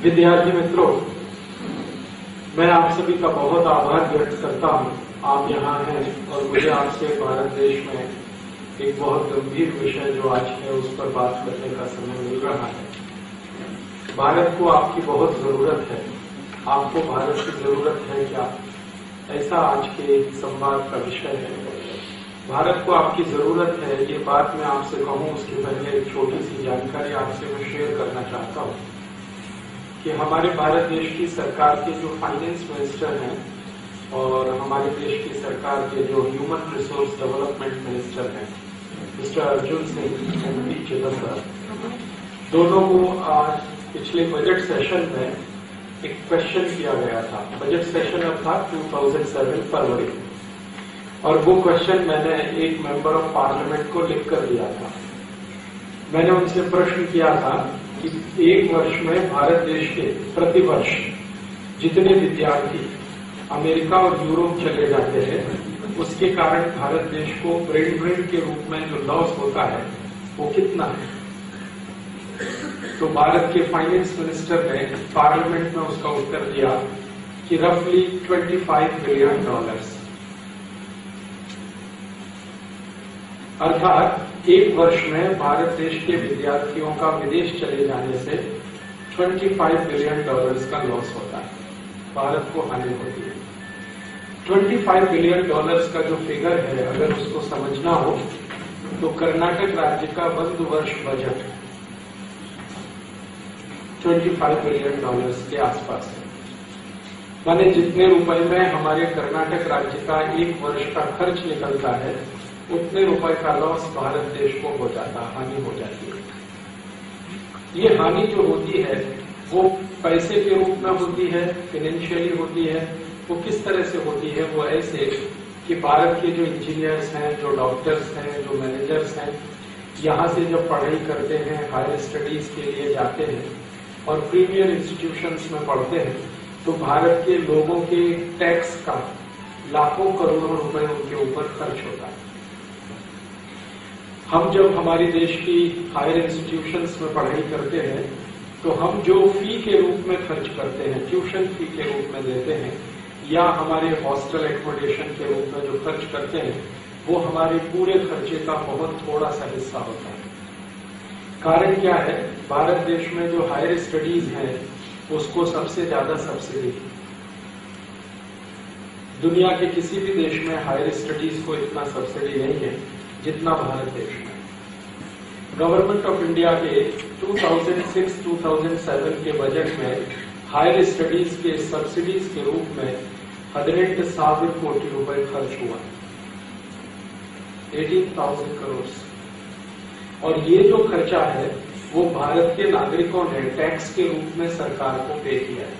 विद्यार्थी मित्रों, मैं आप सभी का बहुत आभार व्यक्त करता हूं। आप यहाँ हैं और मुझे आपसे भारत देश में एक बहुत गंभीर विषय जो आज है उस पर बात करने का समय मिल रहा है। भारत को आपकी बहुत जरूरत है। आपको भारत की जरूरत है क्या, ऐसा आज के संवाद का विषय है। भारत को आपकी जरूरत है, ये बात मैं आपसे कहूं उसके पहले एक छोटी सी जानकारी आपसे मैं शेयर करना चाहता हूं कि हमारे भारत देश की सरकार के जो फाइनेंस मिनिस्टर हैं और हमारे देश की सरकार के जो ह्यूमन रिसोर्स डेवलपमेंट मिनिस्टर हैं mister Arjun Singh and P Chidambaram, दोनों को आज पिछले बजट सेशन में एक क्वेश्चन किया गया था। बजट सेशन अर्थात 2007 फरवरी, और वो क्वेश्चन मैंने एक मेंबर ऑफ पार्लियामेंट को लिख कर दिया था। मैंने उनसे प्रश्न किया था कि एक वर्ष में भारत देश के प्रतिवर्ष जितने विद्यार्थी अमेरिका और यूरोप चले जाते हैं उसके कारण भारत देश को ब्रेन ड्रेन के रूप में जो लॉस होता है वो कितना है। तो भारत के फाइनेंस मिनिस्टर ने पार्लियामेंट में उसका उत्तर दिया कि रफली $25 बिलियन, अर्थात एक वर्ष में भारत देश के विद्यार्थियों का विदेश चले जाने से $25 बिलियन का लॉस होता है, भारत को हानि होती है। $25 बिलियन का जो फिगर है, अगर उसको समझना हो तो कर्नाटक राज्य का बंद वर्ष बजट $25 बिलियन के आसपास है। माने जितने रुपए में हमारे कर्नाटक राज्य का एक वर्ष का खर्च निकलता है उतने रुपए का लॉस भारत देश को हो जाता, हानि हो जाती है। ये हानि जो होती है वो पैसे के रूप में होती है, फाइनेंशियली होती है। वो किस तरह से होती है? वो ऐसे कि भारत के जो इंजीनियर्स हैं, जो डॉक्टर्स हैं, जो मैनेजर्स हैं, यहाँ से जब पढ़ाई करते हैं, हायर स्टडीज के लिए जाते हैं और प्रीमियर इंस्टीट्यूशंस में पढ़ते हैं, तो भारत के लोगों के टैक्स का लाखों करोड़ों रुपए उनके ऊपर खर्च होता है। हम जब हमारे देश की हायर इंस्टीट्यूशंस में पढ़ाई करते हैं तो हम जो फी के रूप में खर्च करते हैं, ट्यूशन फी के रूप में देते हैं या हमारे हॉस्टल एकोमोडेशन के रूप में जो खर्च करते हैं वो हमारे पूरे खर्चे का बहुत थोड़ा सा हिस्सा होता है। कारण क्या है? भारत देश में जो हायर स्टडीज है उसको सबसे ज्यादा सब्सिडी, दुनिया के किसी भी देश में हायर स्टडीज को इतना सब्सिडी नहीं है जितना भारत देश में। गवर्नमेंट ऑफ इंडिया के 2006-2007 के बजट में हायर स्टडीज के सब्सिडीज के रूप में 18,000 कोटी रुपए खर्च हुआ, 18,000 करोड़। और ये जो खर्चा है वो भारत के नागरिकों ने टैक्स के रूप में सरकार को पे किया है।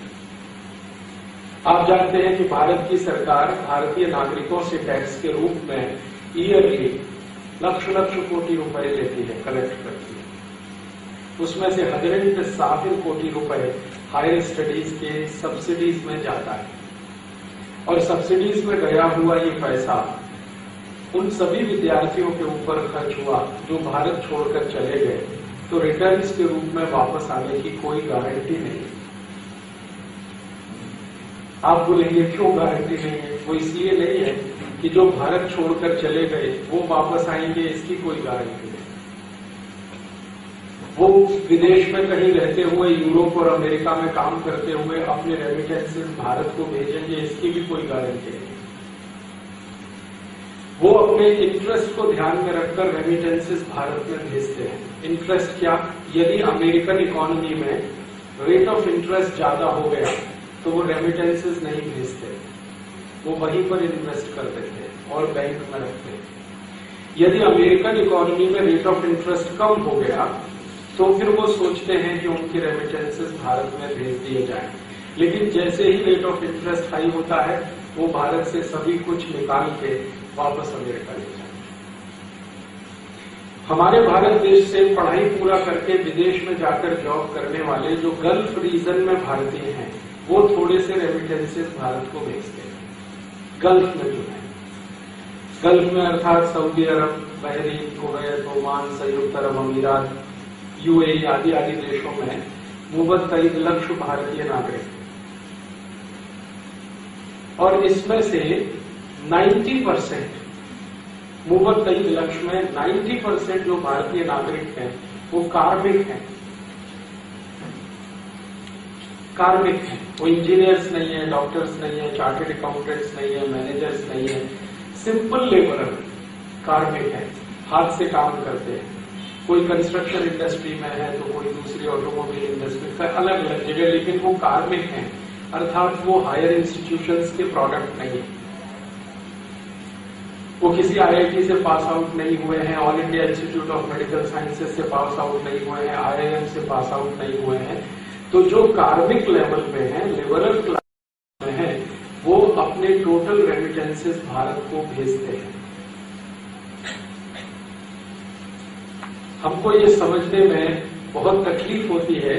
आप जानते हैं कि भारत की सरकार भारतीय नागरिकों से टैक्स के रूप में ईयरली लक्ष कोटि रुपए लेती है, कलेक्ट करती है। उसमें से 18,000 कोटि रुपए हायर स्टडीज के सब्सिडीज में जाता है। और सब्सिडीज में गया हुआ ये पैसा उन सभी विद्यार्थियों के ऊपर खर्च हुआ जो भारत छोड़कर चले गए, तो रिटर्न्स के रूप में वापस आने की कोई गारंटी नहीं। आप बोलेंगे क्यों गारंटी नहीं है? वो इसलिए नहीं है कि जो भारत छोड़कर चले गए वो वापस आएंगे, इसकी कोई गारंटी नहीं। वो विदेश में कहीं रहते हुए यूरोप और अमेरिका में काम करते हुए अपने रेमिटेंसेस भारत को भेजेंगे, इसकी भी कोई गारंटी नहीं। वो अपने इंटरेस्ट को ध्यान में रखकर रेमिटेंसेस भारत में भेजते हैं। इंटरेस्ट क्या? यदि अमेरिकन इकोनॉमी में रेट ऑफ इंटरेस्ट ज्यादा हो गया तो वो रेमिटेंसेस नहीं भेजते, वो वहीं पर इन्वेस्ट कर देते हैं और बैंक में रखते हैं। यदि अमेरिकन इकोनॉमी में रेट ऑफ इंटरेस्ट कम हो गया तो फिर वो सोचते हैं कि उनके रेमिटेंसेस भारत में भेज दिए जाएं। लेकिन जैसे ही रेट ऑफ इंटरेस्ट हाई होता है वो भारत से सभी कुछ निकाल के वापस अमेरिका ले जाते हैं। हमारे भारत देश से पढ़ाई पूरा करके विदेश में जाकर जॉब करने वाले जो गल्फ रीजन में भारतीय हैं वो थोड़े से रेमिटेंसेस भारत को भेजते हैं। गल्फ में जो है, गल्फ में अर्थात सऊदी अरब, बहरीन, कुवैत, ओमान, संयुक्त अरब अमीरात, यूएई आदि आदि देशों में मुवत्तई लक्ष्य भारतीय नागरिक, और इसमें से 90% मुवत्तई लक्ष्य में 90% जो भारतीय नागरिक हैं वो कार्मिक हैं। कार्मिक हैं, वो इंजीनियर्स नहीं है, डॉक्टर्स नहीं है, चार्टर्ड अकाउंटेंट्स नहीं है, मैनेजर्स नहीं है, सिंपल लेबरर कार्मिक है, हाथ से काम करते हैं। कोई कंस्ट्रक्शन इंडस्ट्री में है तो कोई दूसरी ऑटोमोबाइल इंडस्ट्री का, अलग अलग जगह, लेकिन वो कार्मिक हैं, अर्थात वो हायर इंस्टीट्यूशंस के प्रोडक्ट नहीं है। वो किसी आईआईटी से पास आउट नहीं हुए हैं, all India institute of medical sciences से पास आउट नहीं हुए हैं, आईआईएम से पास आउट नहीं हुए हैं। तो जो कार्मिक लेवल पे है, लिबरल क्लास में है, वो अपने टोटल रेमिटेंसेस भारत को भेजते हैं। हमको ये समझने में बहुत तकलीफ होती है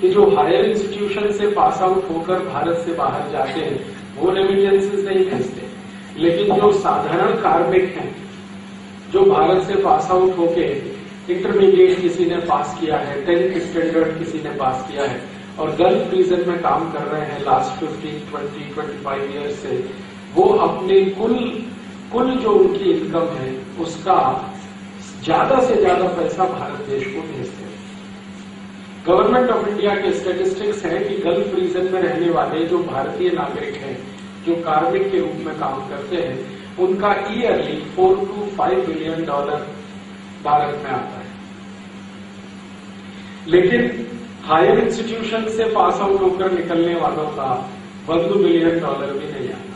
कि जो हायर इंस्टीट्यूशन से पास आउट होकर भारत से बाहर जाते हैं वो रेमिटेंसेस नहीं भेजते, लेकिन जो साधारण कार्मिक हैं, जो भारत से पास आउट होके इंटरमीडिएट किसी ने पास किया है, 10th स्टैंडर्ड किसी ने पास किया है और गल्फ रीजन में काम कर रहे हैं लास्ट 15, 20, 25 ईयर्स से, वो अपने कुल जो उनकी इनकम है उसका ज्यादा से ज्यादा पैसा भारत देश को भेजते हैं। गवर्नमेंट ऑफ इंडिया के स्टैटिस्टिक्स है कि गल्फ रीजन में रहने वाले जो भारतीय नागरिक हैं, जो कार्मिक के रूप में काम करते हैं, उनका ईयरली $4 to $5 बिलियन भारत में आता है। लेकिन हायर इंस्टीट्यूशन से पास आउट होकर निकलने वालों का $1 बिलियन भी नहीं आता।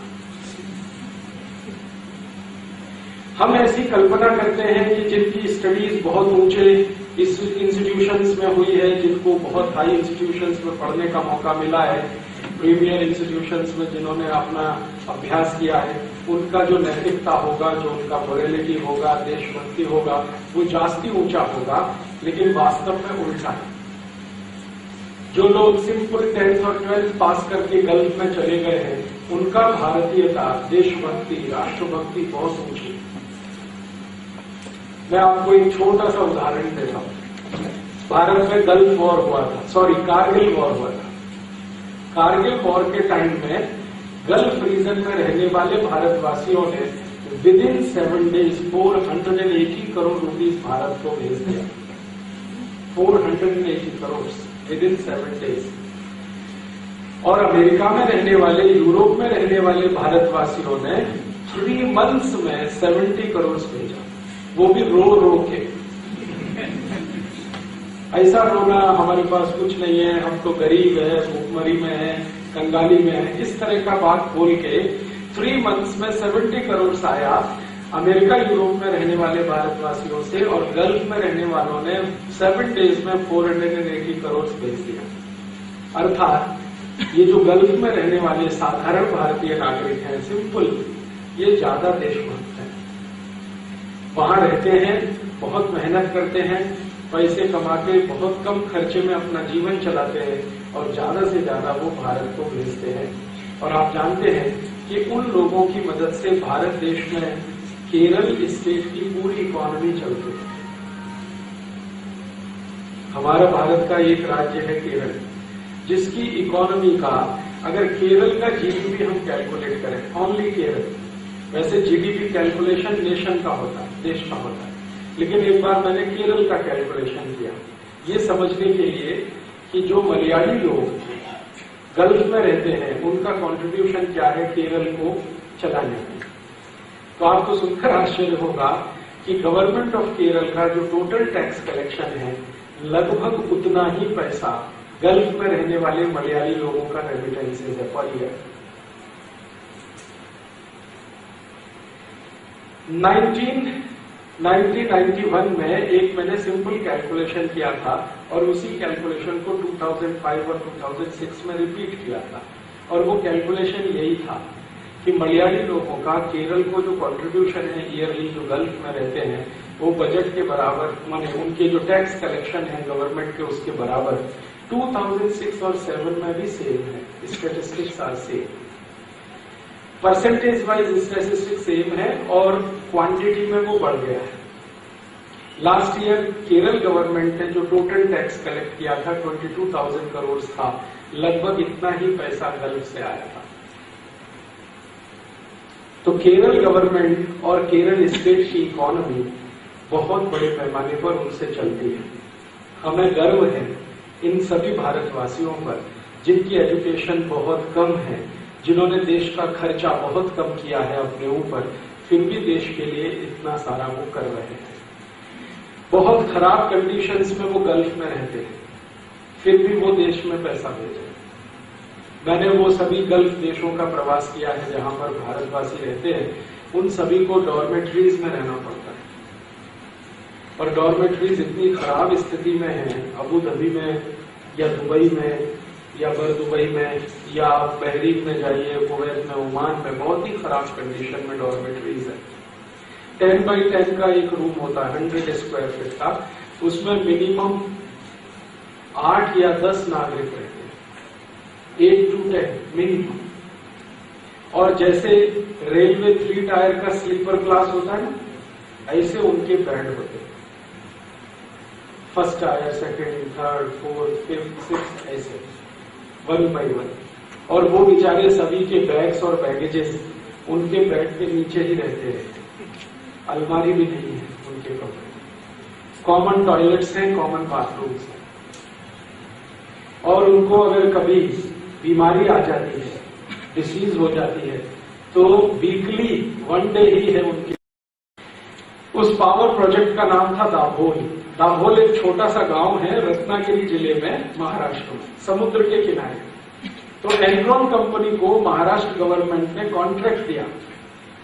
हम ऐसी कल्पना करते हैं कि जिनकी स्टडीज बहुत ऊंचे इंस्टीट्यूशंस में हुई है, जिनको बहुत हाई इंस्टीट्यूशंस में पढ़ने का मौका मिला है, प्रीमियर इंस्टीट्यूशंस में जिन्होंने अपना अभ्यास किया है, उनका जो नैतिकता होगा, जो उनका मोरालिटी होगा, देशभक्ति होगा, वो जास्ती ऊंचा होगा। लेकिन वास्तव में उल्टा है। जो लोग सिंपल 10th और 12th पास करके गल्फ में चले गए हैं, उनका भारतीयता, देशभक्ति, राष्ट्रभक्ति बहुत ऊंची है। मैं आपको एक छोटा सा उदाहरण देता हूं। भारत में गल्फ वॉर हुआ था, कारगिल वॉर हुआ था। कारगिल वॉर के टाइम में गल्फ रीजन में रहने वाले भारतवासियों ने with in 7 days 480 crore rupees Bharat को भेज दिया। 480 करोड़ विद इन 7 days। और अमेरिका में रहने वाले, यूरोप में रहने वाले भारतवासियों ने 3 months में 70 करोड़ भेजा, वो भी रो रो के। ऐसा रोना हमारे पास कुछ नहीं है, हम तो गरीब है, भूखमरी में है, कंगाली में है, इस तरह का बात बोल के 3 months में 70 करोड़ आया अमेरिका यूरोप में रहने वाले भारतवासियों से, और गल्फ में रहने वालों ने 7 days में 480 करोड़ भेज दिया। अर्थात ये जो गल्फ में रहने वाले साधारण भारतीय नागरिक हैं, सिंपल, ये ज्यादा देशभक्त हैं। वहां रहते हैं, बहुत मेहनत करते हैं, पैसे कमा के बहुत कम खर्चे में अपना जीवन चलाते हैं, और ज्यादा से ज्यादा वो भारत को भेजते हैं। और आप जानते हैं कि उन लोगों की मदद से भारत देश में केरल स्टेट की पूरी इकोनॉमी चलती है। हमारा भारत का एक राज्य है केरल, जिसकी इकोनॉमी का, अगर केरल का जीडीपी हम कैलकुलेट करें, ओनली केरल, वैसे जीडीपी कैलकुलेशन नेशन का होता है, देश का होता है, लेकिन एक बार मैंने केरल का कैलकुलेशन किया ये समझने के लिए कि जो मलयाली लोग गल्फ में रहते हैं उनका कंट्रीब्यूशन क्या है केरल को चलाने में। तो आपको सुनकर आश्चर्य होगा कि गवर्नमेंट ऑफ केरल का जो टोटल टैक्स कलेक्शन है, लगभग उतना ही पैसा गल्फ में रहने वाले मलयाली लोगों का रेमिटेंसेज है पर ईयर। 1991 में एक मैंने सिंपल कैलकुलेशन किया था और उसी कैलकुलेशन को 2005 और 2006 में रिपीट किया था, और वो कैलकुलेशन यही था कि मलयाली लोगों का केरल को जो कंट्रीब्यूशन है ईयरली, जो गल्फ में रहते हैं, वो बजट के बराबर, माने उनके जो टैक्स कलेक्शन है गवर्नमेंट के, उसके बराबर 2006 और 2007 में भी सेम है। Statistics are same, percentage wise statistics same है और क्वांटिटी में वो बढ़ गया है। लास्ट ईयर केरल गवर्नमेंट ने जो टोटल टैक्स कलेक्ट किया था 22,000 करोड़ था, लगभग इतना ही पैसा गल्फ से आया था। तो केरल गवर्नमेंट और केरल स्टेट की इकोनॉमी बहुत बड़े पैमाने पर उनसे चलती है। हमें गर्व है इन सभी भारतवासियों पर जिनकी एजुकेशन बहुत कम है, जिन्होंने देश का खर्चा बहुत कम किया है अपने ऊपर, फिर भी देश के लिए इतना सारा वो कर रहे हैं। बहुत खराब कंडीशंस में वो गल्फ में रहते हैं, फिर भी वो देश में पैसा भेजे। मैंने वो सभी गल्फ देशों का प्रवास किया है जहां पर भारतवासी रहते हैं, उन सभी को डॉर्मेट्रीज में रहना पड़ता है। और डॉर्मेट्रीज इतनी खराब स्थिति में है, अबू धाबी में या दुबई में या बर दुबई में या आप बहरीन में जाइए, कुवैत में, ओमान में, बहुत ही खराब कंडीशन में डॉर्मेट्रीज है। 10 बाई 10 का एक रूम होता है, 100 स्क्वायर फीट का, उसमें मिनिमम 8 या 10 नागरिक रहते हैं, 8 to 10 मिनिमम। और जैसे रेलवे 3 टायर का स्लीपर क्लास होता है ना, ऐसे उनके बेड होते हैं, first tier, second, third, fourth, fifth, sixth, ऐसे 1 by 1। और वो बेचारे सभी के बैग्स और बैगेजेस उनके बेड के नीचे ही रहते हैं, अलमारी भी नहीं है उनके कमरे। कॉमन टॉयलेट्स हैं, कॉमन बाथरूम्स हैं। और उनको अगर कभी बीमारी आ जाती है, डिसीज हो जाती है, तो वीकली 1 डे ही है उनकी। उस पावर प्रोजेक्ट का नाम था दाभोल। दाभोल एक छोटा सा गांव है रत्नागिरी जिले में, महाराष्ट्र में, समुद्र के किनारे। तो एनरॉन कंपनी को महाराष्ट्र गवर्नमेंट ने कॉन्ट्रैक्ट दिया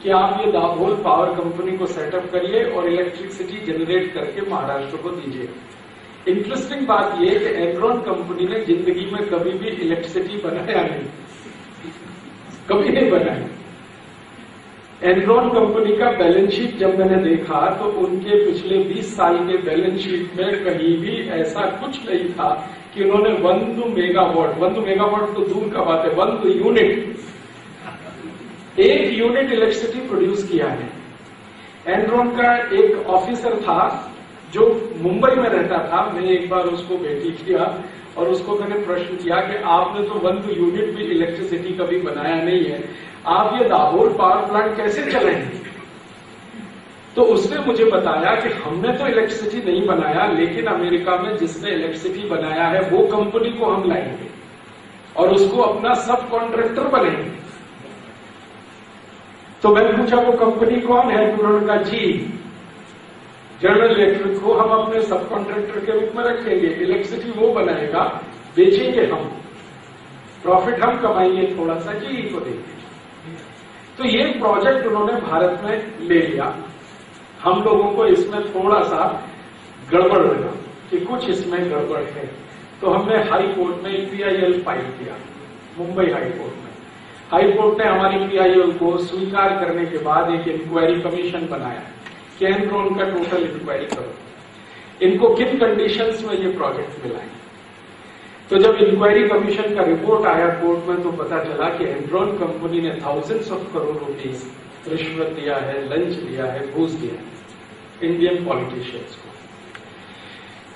कि आप ये दाभोल पावर कंपनी को सेटअप करिए और इलेक्ट्रिसिटी जनरेट करके महाराष्ट्र को दीजिए। इंटरेस्टिंग बात यह कि एनरॉन कंपनी ने जिंदगी में कभी भी इलेक्ट्रिसिटी बनाया नहीं, कभी नहीं बनाया। एनरॉन कंपनी का बैलेंस शीट जब मैंने देखा तो उनके पिछले 20 साल के बैलेंस शीट में कहीं भी ऐसा कुछ नहीं था कि उन्होंने 1 मेगावाट तो दूर का बात है, 1 यूनिट, 1 यूनिट इलेक्ट्रिसिटी प्रोड्यूस किया है। एनरॉन का एक ऑफिसर था जो मुंबई में रहता था, मैंने एक बार उसको भेटी किया और उसको मैंने प्रश्न किया कि आपने तो 1 यूनिट भी इलेक्ट्रिसिटी कभी बनाया नहीं है, आप ये दाभोल पावर प्लांट कैसे चलाएंगे? तो उसने मुझे बताया कि हमने तो इलेक्ट्रिसिटी नहीं बनाया, लेकिन अमेरिका में जिसने इलेक्ट्रिसिटी बनाया है वो कंपनी को हम लाएंगे और उसको अपना सब कॉन्ट्रैक्टर बनाएंगे। तो मैंने पूछा वो कंपनी कौन है? तो उन्होंने कहा जी, जनरल इलेक्ट्रिक को हम अपने सब कॉन्ट्रैक्टर के रूप में रखेंगे, इलेक्ट्रिसिटी वो बनाएगा, बेचेंगे हम, प्रॉफिट हम कमाएंगे, थोड़ा सा जी को देंगे। तो ये प्रोजेक्ट उन्होंने भारत में ले लिया। हम लोगों को इसमें थोड़ा सा गड़बड़ लगा कि कुछ इसमें गड़बड़ है, तो हमने हाई कोर्ट में PIL फाइल किया, मुंबई हाई कोर्ट में। हाई कोर्ट ने हमारी PIL को स्वीकार करने के बाद एक इंक्वायरी कमीशन बनाया कि एनरॉन का टोटल इंक्वायरी करो, इनको किन कंडीशंस में ये प्रोजेक्ट मिला है। तो जब इंक्वायरी कमीशन का रिपोर्ट आया कोर्ट में तो पता चला कि एनरॉन कंपनी ने थाउजेंड्स ऑफ करोड़ रुपीस रिश्वत दिया है, लंच दिया है, घूस दिया है इंडियन पॉलिटिशियंस को।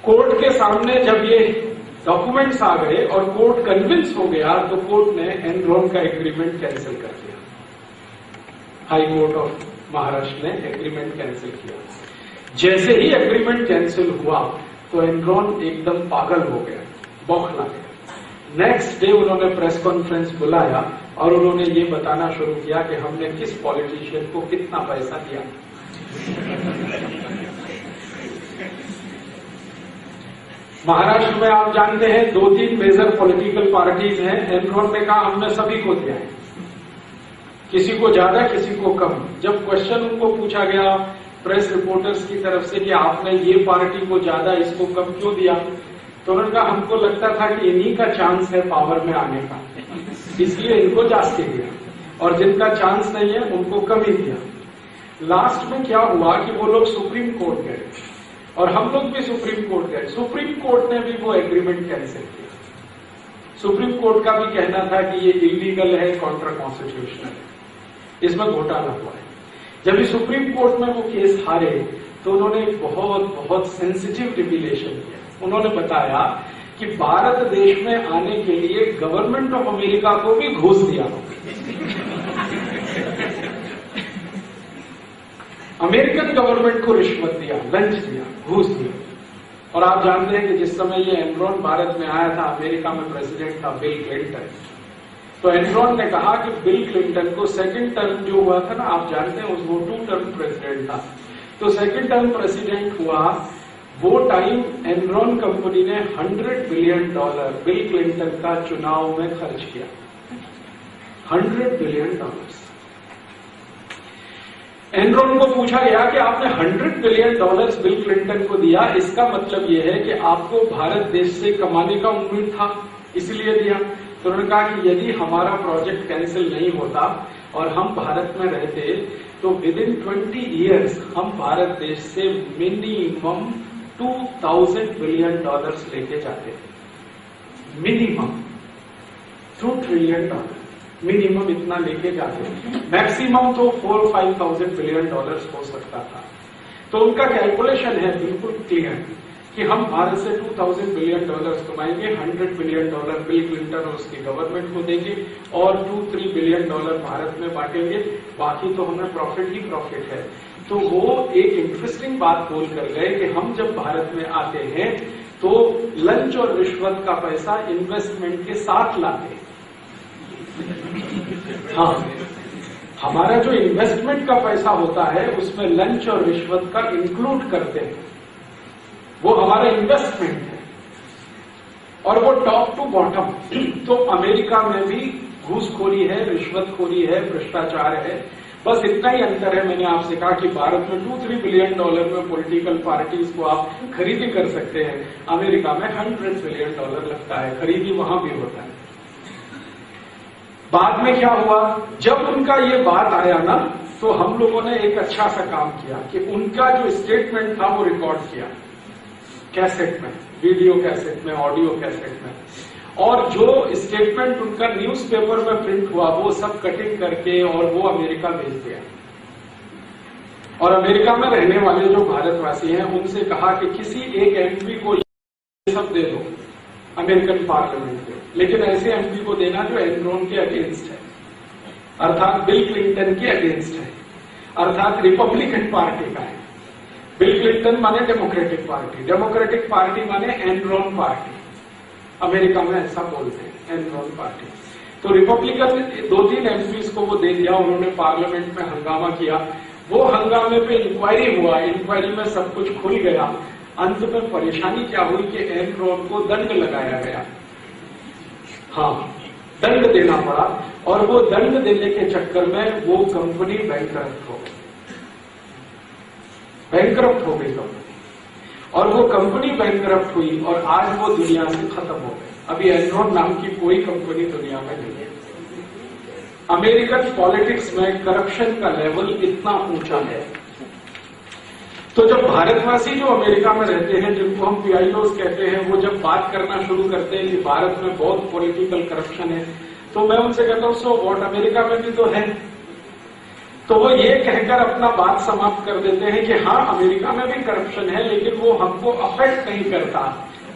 कोर्ट के सामने जब ये डॉक्यूमेंट्स आ गए और कोर्ट कन्विंस हो गया तो कोर्ट ने एनरॉन का एग्रीमेंट कैंसिल कर दिया। हाई कोर्ट ऑफ महाराष्ट्र ने एग्रीमेंट कैंसिल किया। जैसे ही एग्रीमेंट कैंसिल हुआ तो एनरॉन एकदम पागल हो गया, बौखला गया। नेक्स्ट डे उन्होंने प्रेस कॉन्फ्रेंस बुलाया और उन्होंने ये बताना शुरू किया कि हमने किस पॉलिटिशियन को कितना पैसा दिया। महाराष्ट्र में आप जानते हैं 2-3 मेजर पॉलिटिकल पार्टीज हैं। एनरॉन ने कहा हमने सभी को दिया है, किसी को ज्यादा किसी को कम। जब क्वेश्चन उनको पूछा गया प्रेस रिपोर्टर्स की तरफ से कि आपने ये पार्टी को ज्यादा इसको कम क्यों दिया, तो उन्होंने कहा हमको लगता था कि इन्हीं का चांस है पावर में आने का, इसलिए इनको जास्ती दिया, और जिनका चांस नहीं है उनको कम ही दिया। लास्ट में क्या हुआ कि वो लोग सुप्रीम कोर्ट गए और हम लोग भी सुप्रीम कोर्ट गए। सुप्रीम कोर्ट ने भी वो एग्रीमेंट कैंसिल किया। सुप्रीम कोर्ट का भी कहना था कि ये इलीगल है, कॉन्ट्रा कॉन्स्टिट्यूशनल है, इसमें घोटाला हुआ है। जब भी सुप्रीम कोर्ट में वो केस हारे तो उन्होंने एक बहुत बहुत सेंसिटिव रिवीलेशन किया। उन्होंने बताया कि भारत देश में आने के लिए गवर्नमेंट ऑफ अमेरिका को भी घूस दिया। अमेरिकन गवर्नमेंट को रिश्वत दिया, लंच दिया, घूस दिया। और आप जानते हैं कि जिस समय ये एनरॉन भारत में आया था, अमेरिका में प्रेसिडेंट था बिल क्लिंटन। तो एनरॉन ने कहा कि बिल क्लिंटन को सेकंड टर्म जो हुआ था ना, आप जानते हैं वो 2 टर्म प्रेसिडेंट था, तो सेकंड टर्म प्रेसिडेंट हुआ, वो टाइम एनरॉन कंपनी ने $100 बिलियन बिल क्लिंटन का चुनाव में खर्च किया। $100 बिलियन। एनरॉन को पूछा गया कि आपने $100 बिलियन बिल क्लिंटन को दिया, इसका मतलब यह है कि आपको भारत देश से कमाने का उम्मीद था, इसलिए दिया। तो उन्होंने कहा कि यदि हमारा प्रोजेक्ट कैंसिल नहीं होता और हम भारत में रहते तो विदिन 20 ईयर्स हम भारत देश से मिनिमम $2000 बिलियन लेके जाते, मिनिमम $2 ट्रिलियन, मिनिमम इतना लेके जाते, मैक्सिमम तो 4-5,000 बिलियन हो सकता था। तो उनका कैलकुलेशन है बिल्कुल क्लियर कि हम भारत से $2000 बिलियन कमाएंगे, $100 बिलियन बिल क्लिंटन और उसकी गवर्नमेंट को देंगे और $2-3 बिलियन भारत में बांटेंगे, बाकी तो हमें प्रॉफिट ही प्रॉफिट है। तो वो एक इंटरेस्टिंग बात बोल कर गए कि हम जब भारत में आते हैं तो लंच और रिश्वत का पैसा इन्वेस्टमेंट के साथ लाते हैं। हाँ, हमारा जो इन्वेस्टमेंट का पैसा होता है उसमें लंच और रिश्वत का इंक्लूड करते हैं, वो हमारा इन्वेस्टमेंट है। और वो टॉप टू बॉटम। तो अमेरिका में भी घूसखोरी है, रिश्वतखोरी है, भ्रष्टाचार है, बस इतना ही अंतर है। मैंने आपसे कहा कि भारत में $2-3 बिलियन में पॉलिटिकल पार्टीज को आप खरीदी कर सकते हैं, अमेरिका में $100 बिलियन लगता है, खरीदी वहां भी होता है। बाद में क्या हुआ, जब उनका ये बात आया ना, तो हम लोगों ने एक अच्छा सा काम किया कि उनका जो स्टेटमेंट था वो रिकॉर्ड किया कैसेट में, वीडियो कैसेट में, ऑडियो कैसेट में, और जो स्टेटमेंट उनका न्यूज़पेपर में प्रिंट हुआ वो सब कटिंग करके और वो अमेरिका भेज दिया। और अमेरिका में रहने वाले जो भारतवासी हैं उनसे कहा कि किसी एक एमपी को ये सब दे दो अमेरिकन पार्लियामेंट में, लेकिन ऐसे एमपी को देना जो एनरॉन के अगेंस्ट है, अर्थात बिल क्लिंटन के अगेंस्ट है, अर्थात रिपब्लिकन पार्टी का है। बिल क्लिंटन माने डेमोक्रेटिक पार्टी माने एनरॉन पार्टी, अमेरिका में ऐसा बोलते हैं, एनरॉन पार्टी। तो रिपब्लिकन 2-3 एमपीज को वो दे दिया। उन्होंने पार्लियामेंट में हंगामा किया, वो हंगामे पे इंक्वायरी हुआ, इंक्वायरी में सब कुछ खुल गया। अंत में परेशानी क्या हुई कि एनरॉन को दंड लगाया गया, हाँ दंड देना पड़ा, और वो दंड देने के चक्कर में वो कंपनी बैंकरप्ट हो गई कंपनी, और वो कंपनी बैंकरप्ट हुई और आज वो दुनिया से खत्म हो गई। अभी एनरॉन नाम की कोई कंपनी दुनिया में नहीं है। अमेरिकन पॉलिटिक्स में करप्शन का लेवल इतना ऊंचा है। तो जब भारतवासी जो अमेरिका में रहते हैं, जिनको हम पीआईओज कहते हैं, वो जब बात करना शुरू करते हैं कि भारत में बहुत पॉलिटिकल करप्शन है, तो मैं उनसे कहता हूं सो वॉट, अमेरिका में भी तो है। तो वो ये कहकर अपना बात समाप्त कर देते हैं कि हाँ अमेरिका में भी करप्शन है, लेकिन वो हमको अफेक्ट नहीं करता।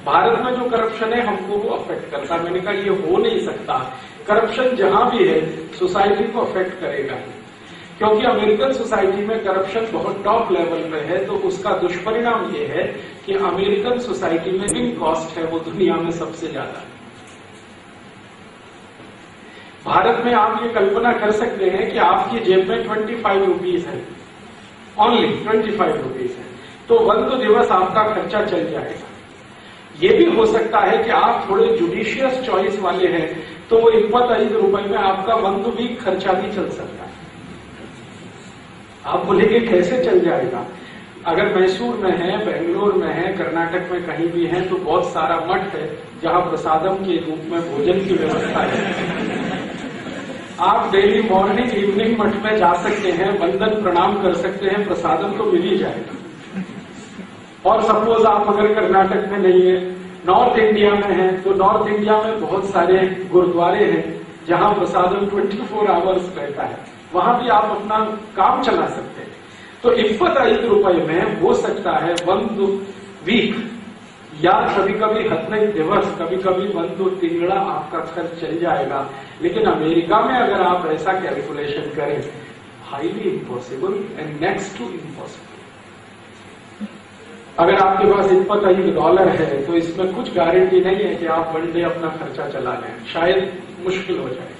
भारत में जो करप्शन है हमको वो अफेक्ट करता। मैंने कहा ये हो नहीं सकता, करप्शन जहां भी है सोसाइटी को अफेक्ट करेगा, क्योंकि अमेरिकन सोसाइटी में करप्शन बहुत टॉप लेवल पे है। तो उसका दुष्परिणाम ये है कि अमेरिकन सोसाइटी में लिविंग कॉस्ट है वो दुनिया में सबसे ज्यादा है। भारत में आप ये कल्पना कर सकते हैं कि आपकी जेब में 25 रुपीज है, ओनली 25 रुपीज है, तो वंदु दिवस आपका खर्चा चल जाएगा। ये भी हो सकता है कि आप थोड़े जुडिशियस चॉइस वाले हैं, तो 25 रुपए में आपका वंदु वीक खर्चा भी चल सकता है। आप बोलेंगे कैसे चल जाएगा? अगर मैसूर में है, बेंगलोर में है, कर्नाटक में कहीं भी है, तो बहुत सारा मठ है जहां प्रसादम के रूप में भोजन की व्यवस्था है। आप डेली मॉर्निंग इवनिंग मठ में जा सकते हैं, वंदन प्रणाम कर सकते हैं, प्रसादम तो मिल ही जाएगा। और सपोज आप अगर कर्नाटक में नहीं है, नॉर्थ इंडिया में है, तो नॉर्थ इंडिया में बहुत सारे गुरुद्वारे हैं जहां प्रसादम 24 आवर्स रहता है, वहां भी आप अपना काम चला सकते हैं। तो 25 रुपए में हो सकता है 1 वीक या कभी कभी 15 दिवस, कभी कभी 1-2 तिंगड़ा आपका खर्च चल जाएगा। लेकिन अमेरिका में अगर आप ऐसा कैलकुलेशन करें, highly impossible and next to impossible. अगर आपके पास $25 है तो इसमें कुछ गारंटी नहीं है कि आप 1 डे अपना खर्चा चला लें, शायद मुश्किल हो जाए,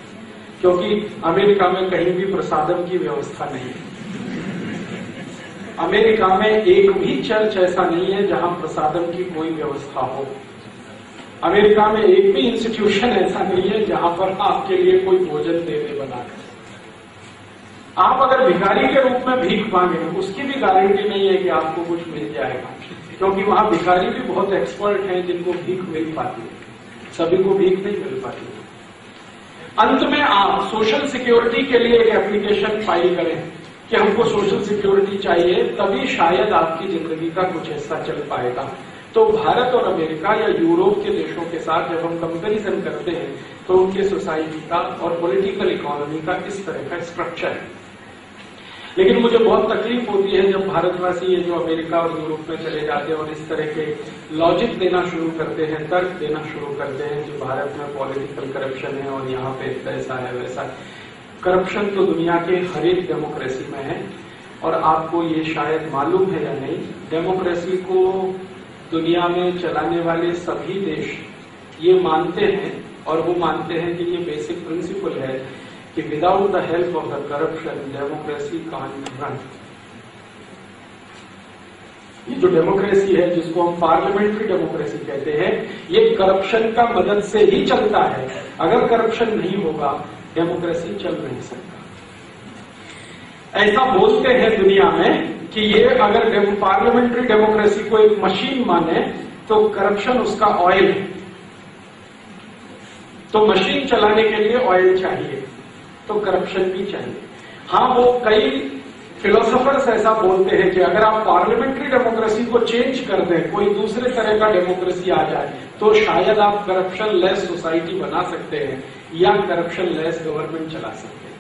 क्योंकि अमेरिका में कहीं भी प्रसादम की व्यवस्था नहीं है। अमेरिका में एक भी चर्च ऐसा नहीं है जहां प्रसादम की कोई व्यवस्था हो। अमेरिका में एक भी इंस्टीट्यूशन ऐसा नहीं है जहां पर आपके लिए कोई भोजन दे दे बनाकर। आप अगर भिखारी के रूप में भीख मांगे, उसकी भी गारंटी नहीं है कि आपको कुछ मिल जाएगा, क्योंकि वहां भिखारी भी बहुत एक्सपर्ट हैं जिनको भीख मिल पाती है, सभी को भीख नहीं मिल पाती। अंत में आप सोशल सिक्योरिटी के लिए एक एप्लीकेशन फाइल करें कि हमको सोशल सिक्योरिटी चाहिए, तभी शायद आपकी जिंदगी का कुछ हिस्सा चल पाएगा। तो भारत और अमेरिका या यूरोप के देशों के साथ जब हम कंपैरिजन करते हैं तो उनके सोसाइटी का और पॉलिटिकल इकोनॉमी का इस तरह का स्ट्रक्चर है। लेकिन मुझे बहुत तकलीफ होती है जब भारतवासी ये जो अमेरिका और यूरोप में चले जाते हैं और इस तरह के लॉजिक देना शुरू करते हैं, तर्क देना शुरू करते हैं कि भारत में पॉलिटिकल करप्शन है और यहाँ पे ऐसा है वैसा है। करप्शन तो दुनिया के हर एक डेमोक्रेसी में है, और आपको ये शायद मालूम है या नहीं, डेमोक्रेसी को दुनिया में चलाने वाले सभी देश ये मानते हैं, और वो मानते हैं कि ये बेसिक प्रिंसिपल है कि without the help of the corruption democracy can't run. ये जो डेमोक्रेसी है, जिसको हम पार्लियामेंट्री डेमोक्रेसी कहते हैं, ये करप्शन का मदद से ही चलता है। अगर करप्शन नहीं होगा डेमोक्रेसी चल नहीं सकता। ऐसा बोलते हैं दुनिया में कि ये अगर पार्लियामेंट्री डेमोक्रेसी को एक मशीन माने तो करप्शन उसका ऑयल है। तो मशीन चलाने के लिए ऑयल चाहिए, तो करप्शन भी चाहिए। हाँ, वो कई फिलोसोफर्स ऐसा बोलते हैं कि अगर आप पार्लियामेंट्री डेमोक्रेसी को चेंज कर दें, कोई दूसरे तरह का डेमोक्रेसी आ जाए, तो शायद आप करप्शन लेस सोसाइटी बना सकते हैं या करप्शन लेस गवर्नमेंट चला सकते हैं।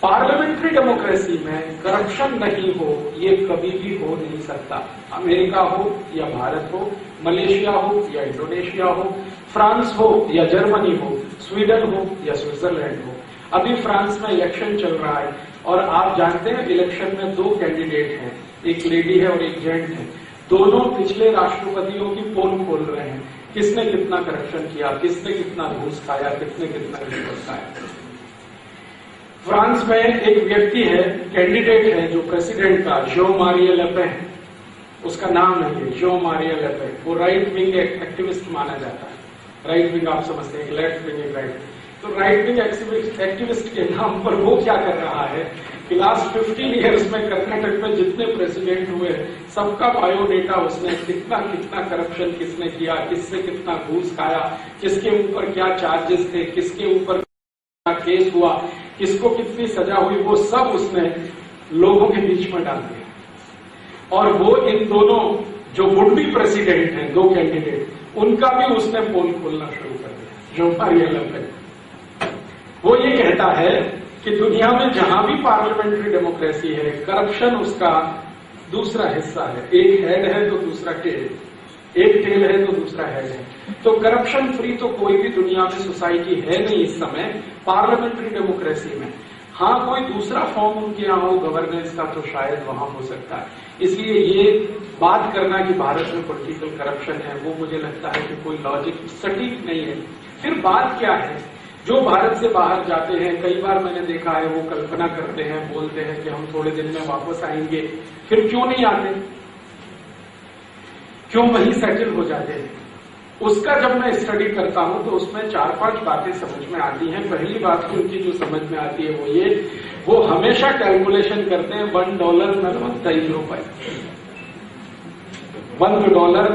पार्लियामेंट्री डेमोक्रेसी में करप्शन नहीं हो, ये कभी भी हो नहीं सकता। अमेरिका हो या भारत हो, मलेशिया हो या इंडोनेशिया हो, फ्रांस हो या जर्मनी हो, स्वीडन हो या स्विट्जरलैंड हो। अभी फ्रांस में इलेक्शन चल रहा है और आप जानते हैं इलेक्शन में 2 कैंडिडेट हैं, एक लेडी है और एक जेंट है। दोनों पिछले राष्ट्रपतियों की पोल खोल रहे हैं, किसने कितना करप्शन किया, किसने कितना घूस खाया, किसने कितना रिश्वत खाया। फ्रांस में एक व्यक्ति है, कैंडिडेट है जो प्रेसिडेंट का, जेan-मारी ले पेन, उसका नाम है जेan-मारी ले पेन। वो राइट विंग एक्टिविस्ट माना जाता है। राइट विंग आप समझते हैं, लेफ्ट विंग एक राइट। तो राइट विंग एक्टिविस्ट के नाम पर वो क्या कर रहा है कि लास्ट 15 ईयर्स में कर्नाटक में जितने प्रेसिडेंट हुए सबका बायोडेटा उसने, कितना कितना करप्शन किसने किया, किससे कितना घूस खाया, किसके ऊपर क्या चार्जेस थे, किसके ऊपर क्या केस हुआ, किसको कितनी सजा हुई, वो सब उसने लोगों के बीच में डाल दिया। और वो इन दोनों जो वुड बी प्रेसिडेंट हैं, 2 कैंडिडेट, उनका भी उसने पोल खोलना शुरू कर दिया, जेan-मारी ले पेन। वो ये कहता है कि दुनिया में जहां भी पार्लियामेंट्री डेमोक्रेसी है, करप्शन उसका दूसरा हिस्सा है। एक हेड है तो दूसरा टेल, एक टेल है तो दूसरा हेड है। तो करप्शन फ्री तो कोई भी दुनिया में सोसाइटी है नहीं इस समय पार्लियामेंट्री डेमोक्रेसी में। हाँ, कोई दूसरा फॉर्म उनके यहाँ हो गवर्नेंस का तो शायद वहां हो सकता है। इसलिए ये बात करना कि भारत में पॉलिटिकल करप्शन है, वो मुझे लगता है कि कोई लॉजिक सटीक नहीं है। फिर बात क्या है, जो भारत से बाहर जाते हैं, कई बार मैंने देखा है वो कल्पना करते हैं, बोलते हैं कि हम थोड़े दिन में वापस आएंगे, फिर क्यों नहीं आते, क्यों वहीं सेटल हो जाते हैं। उसका जब मैं स्टडी करता हूं तो उसमें 4-5 बातें समझ में आती हैं। पहली बात तो उनकी जो समझ में आती है वो ये, वो हमेशा कैलकुलेशन करते हैं $1 45 $1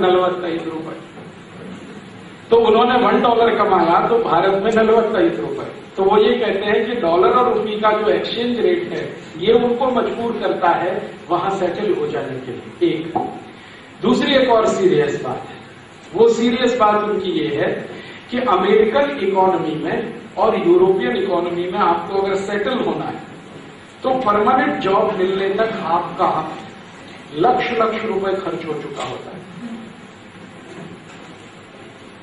45। तो उन्होंने $1 कमाया तो भारत में 45 रुपए। तो वो ये कहते हैं कि डॉलर और रुपये का जो एक्सचेंज रेट है ये उनको मजबूर करता है वहां सेटल हो जाने के लिए। एक दूसरी एक और सीरियस बात है, वो सीरियस बात उनकी ये है कि अमेरिकन इकोनॉमी में और यूरोपियन इकोनॉमी में आपको अगर सेटल होना है तो परमानेंट जॉब मिलने तक आपका लक्ष रुपए खर्च हो चुका होता है।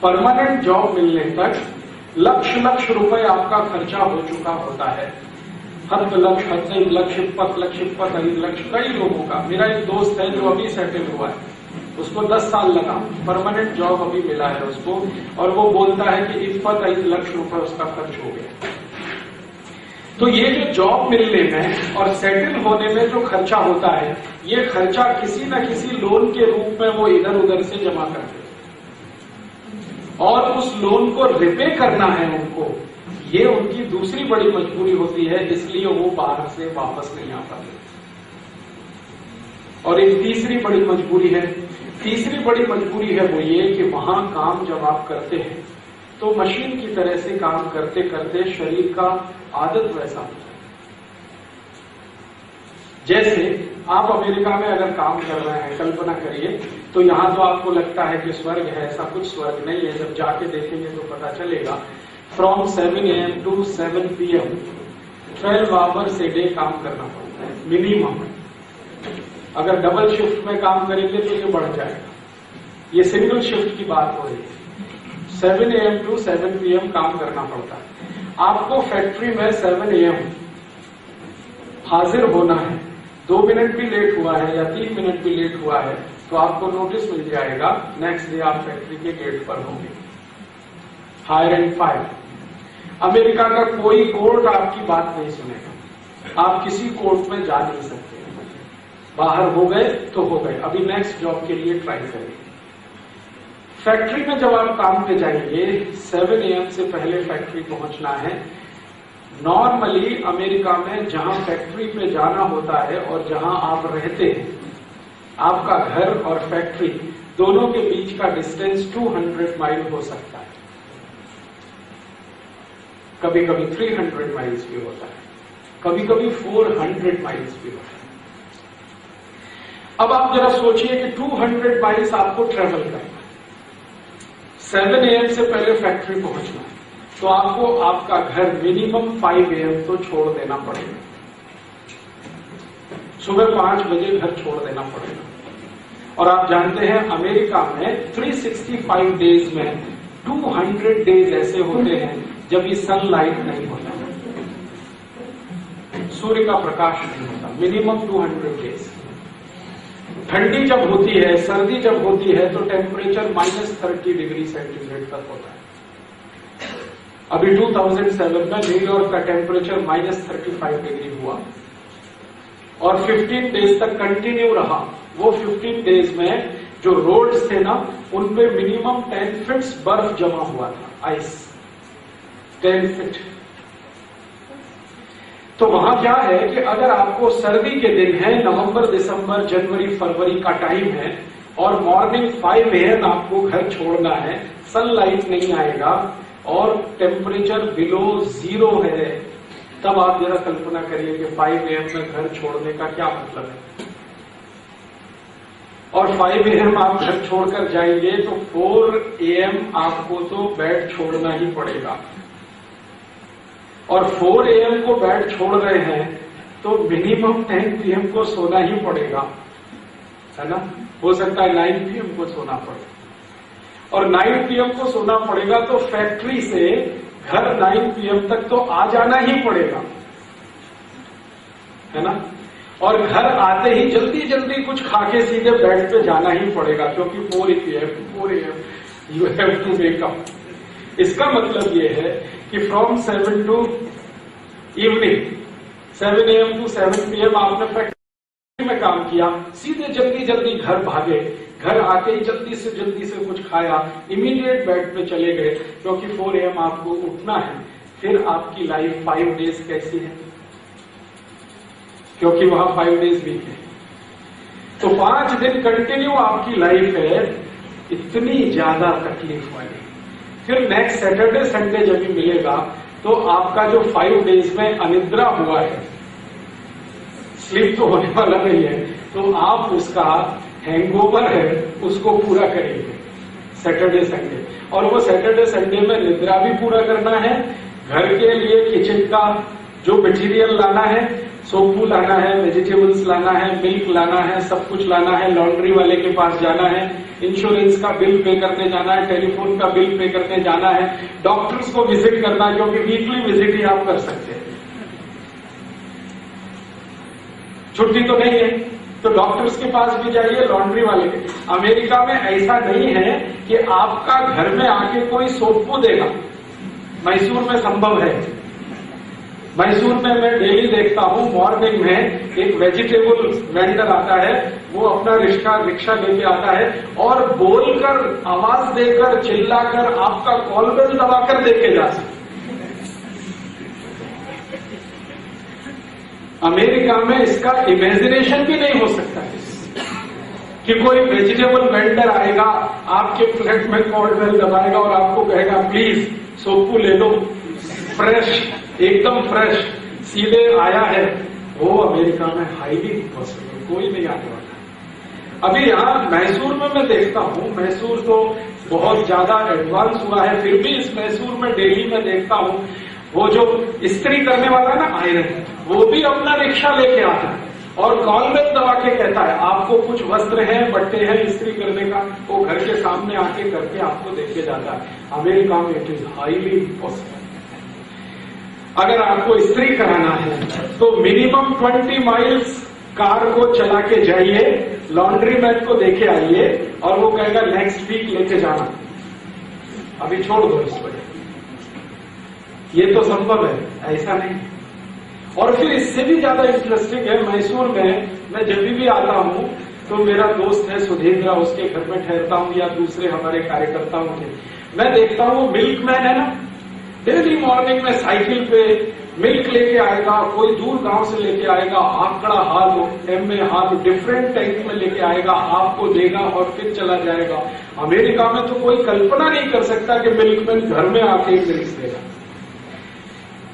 परमानेंट जॉब मिलने तक लक्ष रुपए आपका खर्चा हो चुका होता है। हद लक्ष, 20 लक्ष, 20 लक्ष, 25 लक्ष, कई लोगों का। मेरा एक दोस्त है जो अभी सेटल हुआ है, उसको 10 साल लगा, परमानेंट जॉब अभी मिला है उसको, और वो बोलता है कि 25 लक्ष रुपए उसका खर्च हो गया। तो ये जो जॉब मिलने में और सेटल होने में जो खर्चा होता है, ये खर्चा किसी न किसी लोन के रूप में वो इधर उधर से जमा करते हैं और उस लोन को रिपे करना है उनको। ये उनकी दूसरी बड़ी मजबूरी होती है, इसलिए वो बाहर से वापस नहीं आ पाते। और एक तीसरी बड़ी मजबूरी है, तीसरी बड़ी मजबूरी है वो ये कि वहां काम जब आप करते हैं तो मशीन की तरह से काम करते करते शरीर का आदत वैसा होता है। जैसे आप अमेरिका में अगर काम कर रहे हैं, कल्पना करिए, तो यहां तो आपको लगता है कि स्वर्ग है, ऐसा कुछ स्वर्ग नहीं है। जब जाके देखेंगे तो पता चलेगा। From 7 AM to 7 PM 12 hours a day काम करना पड़ता है मिनिमम। अगर डबल शिफ्ट में काम करेंगे तो ये बढ़ जाएगा। ये सिंगल शिफ्ट की बात हो रही है। 7 AM to 7 PM काम करना पड़ता है। आपको फैक्ट्री में 7 AM हाजिर होना है। 2 मिनट भी लेट हुआ है या 3 मिनट भी लेट हुआ है तो आपको नोटिस मिल जाएगा, नेक्स्ट डे आप फैक्ट्री के गेट पर होंगे। Higher and fire. अमेरिका का कोई कोर्ट आपकी बात नहीं सुनेगा, आप किसी कोर्ट में जा नहीं सकते। बाहर हो गए तो हो गए, अभी नेक्स्ट जॉब के लिए ट्राई करेंगे। फैक्ट्री में जब आप काम पे जाएंगे, 7 AM से पहले फैक्ट्री पहुंचना है। नॉर्मली अमेरिका में जहां फैक्ट्री पे जाना होता है और जहां आप रहते हैं, आपका घर और फैक्ट्री दोनों के बीच का डिस्टेंस 200 माइल हो सकता है, कभी कभी 300 माइल्स भी होता है, कभी कभी 400 माइल्स भी होता है। अब आप जरा सोचिए कि 200 माइल्स आपको ट्रेवल करना है, 7 AM से पहले फैक्ट्री पहुंचना है, तो आपको आपका घर मिनिमम 5 AM तो छोड़ देना पड़ेगा। सुबह 5 बजे घर छोड़ देना पड़ेगा। और आप जानते हैं अमेरिका में 365 डेज में 200 डेज ऐसे होते हैं जब ये सनलाइट नहीं होता, सूर्य का प्रकाश नहीं होता, मिनिमम 200 डेज। ठंडी जब होती है, सर्दी जब होती है तो टेम्परेचर -30 डिग्री सेंटीग्रेड तक होता है। अभी 2007 में न्यूयॉर्क का टेम्परेचर -35 डिग्री हुआ और 15 डेज तक कंटिन्यू रहा। वो 15 डेज में जो रोड्स थे ना, उनपे मिनिमम 10 फीट बर्फ जमा हुआ था, आइस 10 फीट। तो वहां क्या है कि अगर आपको सर्दी के दिन है, नवंबर, दिसंबर, जनवरी, फरवरी का टाइम है और मॉर्निंग 5 AM आपको घर छोड़ना है, सनलाइट नहीं आएगा और टेम्परेचर बिलो 0 है, तब आप जरा कल्पना करिए कि 5 AM में घर छोड़ने का क्या मतलब है। और 5 AM आप घर छोड़कर जाएंगे तो 4 AM आपको तो बेड छोड़ना ही पड़ेगा। और 4 AM को बेड छोड़ रहे हैं तो मिनिमम 10 PM को सोना ही पड़ेगा, है ना। हो सकता है 9 PM को सोना पड़े, और 9 PM को सोना पड़ेगा तो फैक्ट्री से घर 9 PM तक तो आ जाना ही पड़ेगा, है ना। और घर आते ही जल्दी जल्दी कुछ खाके सीधे बेड पे जाना ही पड़ेगा, क्योंकि 4 AM you have to wake up. इसका मतलब ये है कि from 7 to evening 7 AM to 7 PM आपने फैक्ट्री में काम किया, सीधे जल्दी जल्दी घर भागे, घर आके ही जल्दी से कुछ खाया, इमीडिएट बेड पे चले गए, क्योंकि 4 AM आपको उठना है। फिर आपकी लाइफ 5 डेज कैसी है, क्योंकि वहां 5 डेज वीक है, तो 5 दिन कंटिन्यू आपकी लाइफ है, इतनी ज्यादा तकलीफ वाली। फिर नेक्स्ट सैटरडे संडे जब भी मिलेगा तो आपका जो 5 डेज में अनिद्रा हुआ है, स्लीप तो होने वाला नहीं है, तो आप उसका हैंगओवर है उसको पूरा करेंगे सैटरडे संडे। और वो सैटरडे संडे में निद्रा भी पूरा करना है, घर के लिए किचन का जो मटेरियल लाना है सोपू लाना है, वेजिटेबल्स लाना है, मिल्क लाना है, सब कुछ लाना है, लॉन्ड्री वाले के पास जाना है, इंश्योरेंस का बिल पे करने जाना है, टेलीफोन का बिल पे करने जाना है, डॉक्टर्स को विजिट करना है, क्योंकि वीकली विजिट ही आप कर सकते हैं, छुट्टी तो नहीं है, तो डॉक्टर्स के पास भी जाइए, लॉन्ड्री वाले के। अमेरिका में ऐसा नहीं है कि आपका घर में आके कोई सोपू देगा। मैसूर में संभव है। मैसूर में मैं डेली देखता हूं, मॉर्निंग में एक वेजिटेबल वेंडर आता है, वो अपना रिक्शा लेके आता है और बोलकर, आवाज देकर, चिल्लाकर, आपका कॉल बेल दबाकर देके जा सकते। अमेरिका में इसका इमेजिनेशन भी नहीं हो सकता है कि कोई वेजिटेबल वेंडर आएगा, आपके फ्लैट में कॉल बेल दबाएगा और आपको कहेगा प्लीज सोपू ले लो, फ्रेश, एकदम फ्रेश, सीधे आया है। वो अमेरिका में हाईली इम्पॉसिबल, कोई नहीं आने वाला। अभी यहाँ मैसूर में मैं देखता हूँ, मैसूर तो बहुत ज्यादा एडवांस हुआ है, फिर भी इस मैसूर में डेली में देखता हूँ, वो जो इस्त्री करने वाला ना आयरन, वो भी अपना रिक्शा लेके आता है और कॉल बेल दबा के कहता है आपको कुछ वस्त्र है, बट्टे हैं इस्त्री करने का, वो घर के सामने आके करके आपको देके जाता है। अमेरिका में इट इज हाईली इम्पॉसिबल। अगर आपको इस्त्री कराना है तो मिनिमम 20 माइल्स कार को चला के जाइए, लॉन्ड्री मैन को देके आइए और वो कहेगा नेक्स्ट वीक लेके जाना, अभी छोड़ दो इस वजह। ये तो संभव है, ऐसा नहीं। और फिर इससे भी ज्यादा इंटरेस्टिंग है, मैसूर में मैं जब भी आता हूं तो मेरा दोस्त है सुधींद्र, उसके घर में ठहरता हूं या दूसरे हमारे कार्यकर्ताओं के, मैं देखता हूं मिल्कमैन है ना, डेली मॉर्निंग में साइकिल पे मिल्क लेके आएगा, कोई दूर गांव से लेके आएगा, आंकड़ा हाथ, एम ए हाथ, डिफरेंट टैंक में लेके आएगा, आपको देगा और फिर चला जाएगा। अमेरिका में तो कोई कल्पना नहीं कर सकता कि मिल्कमैन घर में आके मिल्क देगा।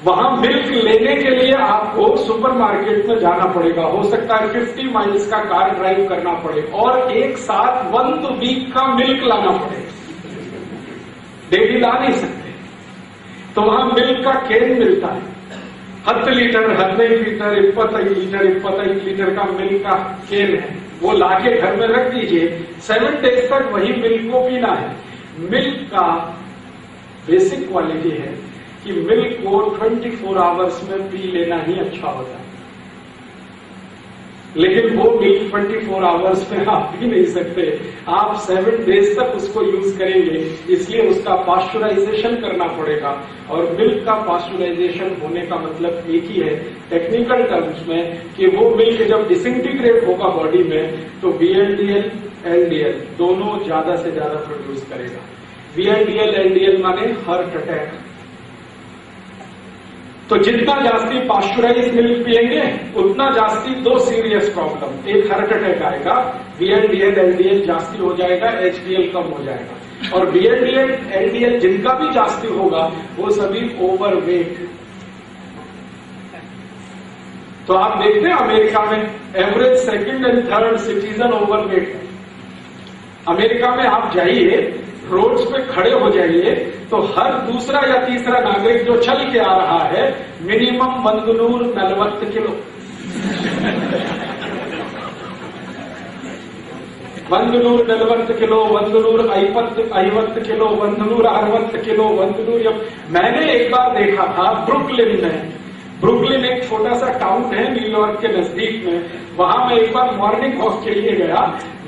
वहां मिल्क लेने के लिए आपको सुपरमार्केट में जाना पड़ेगा, हो सकता है 50 माइल्स का कार ड्राइव करना पड़े और एक साथ 1 वीक का मिल्क लाना पड़ेगा, डेली ला नहीं सकते। तो वहां मिल्क का केन मिलता है, 10 लीटर, 15 लीटर, 25 लीटर, 25 लीटर का मिल्क का केन है, वो लाके घर में रख दीजिए, 7 डेज तक वही मिल्क को पीना है। मिल्क का बेसिक क्वालिटी है कि मिल्क को 24 आवर्स में पी लेना ही अच्छा होता है, लेकिन वो मिल्क 24 आवर्स में आप पी नहीं सकते, आप 7 डेज तक उसको यूज करेंगे, इसलिए उसका पास्चुराइजेशन करना पड़ेगा। और मिल्क का पास्चुराइजेशन होने का मतलब एक ही है टेक्निकल टर्म्स में कि वो मिल्क जब डिसइंटीग्रेट होगा बॉडी में तो VLDL, LDL दोनों ज्यादा से ज्यादा प्रोड्यूस करेगा। VLDL, LDL माने हार्ट अटैक। तो जितना जास्ती पास्चुराइज मिल्क पिएंगे उतना जास्ती 2 सीरियस प्रॉब्लम, एक हार्ट अटैक आएगा, VLDL, LDL जास्ती हो जाएगा, HDL कम हो जाएगा। और VLDL, LDL जिनका भी जास्ती होगा वो सभी ओवरवेट। तो आप देखते हैं अमेरिका में average 2nd and 3rd citizen overweight है। अमेरिका में आप जाइए, रोड्स पे खड़े हो जाइए तो हर दूसरा या तीसरा नागरिक जो चल के आ रहा है minimum 140 kilo 140 kilo, 150 kilo, 160 kilo, 100। मैंने एक बार देखा था ब्रुकलिन में, ब्रुकलिन एक छोटा सा टाउन है न्यूयॉर्क के नजदीक में, वहां मैं एक बार मॉर्निंग वॉक के लिए गया,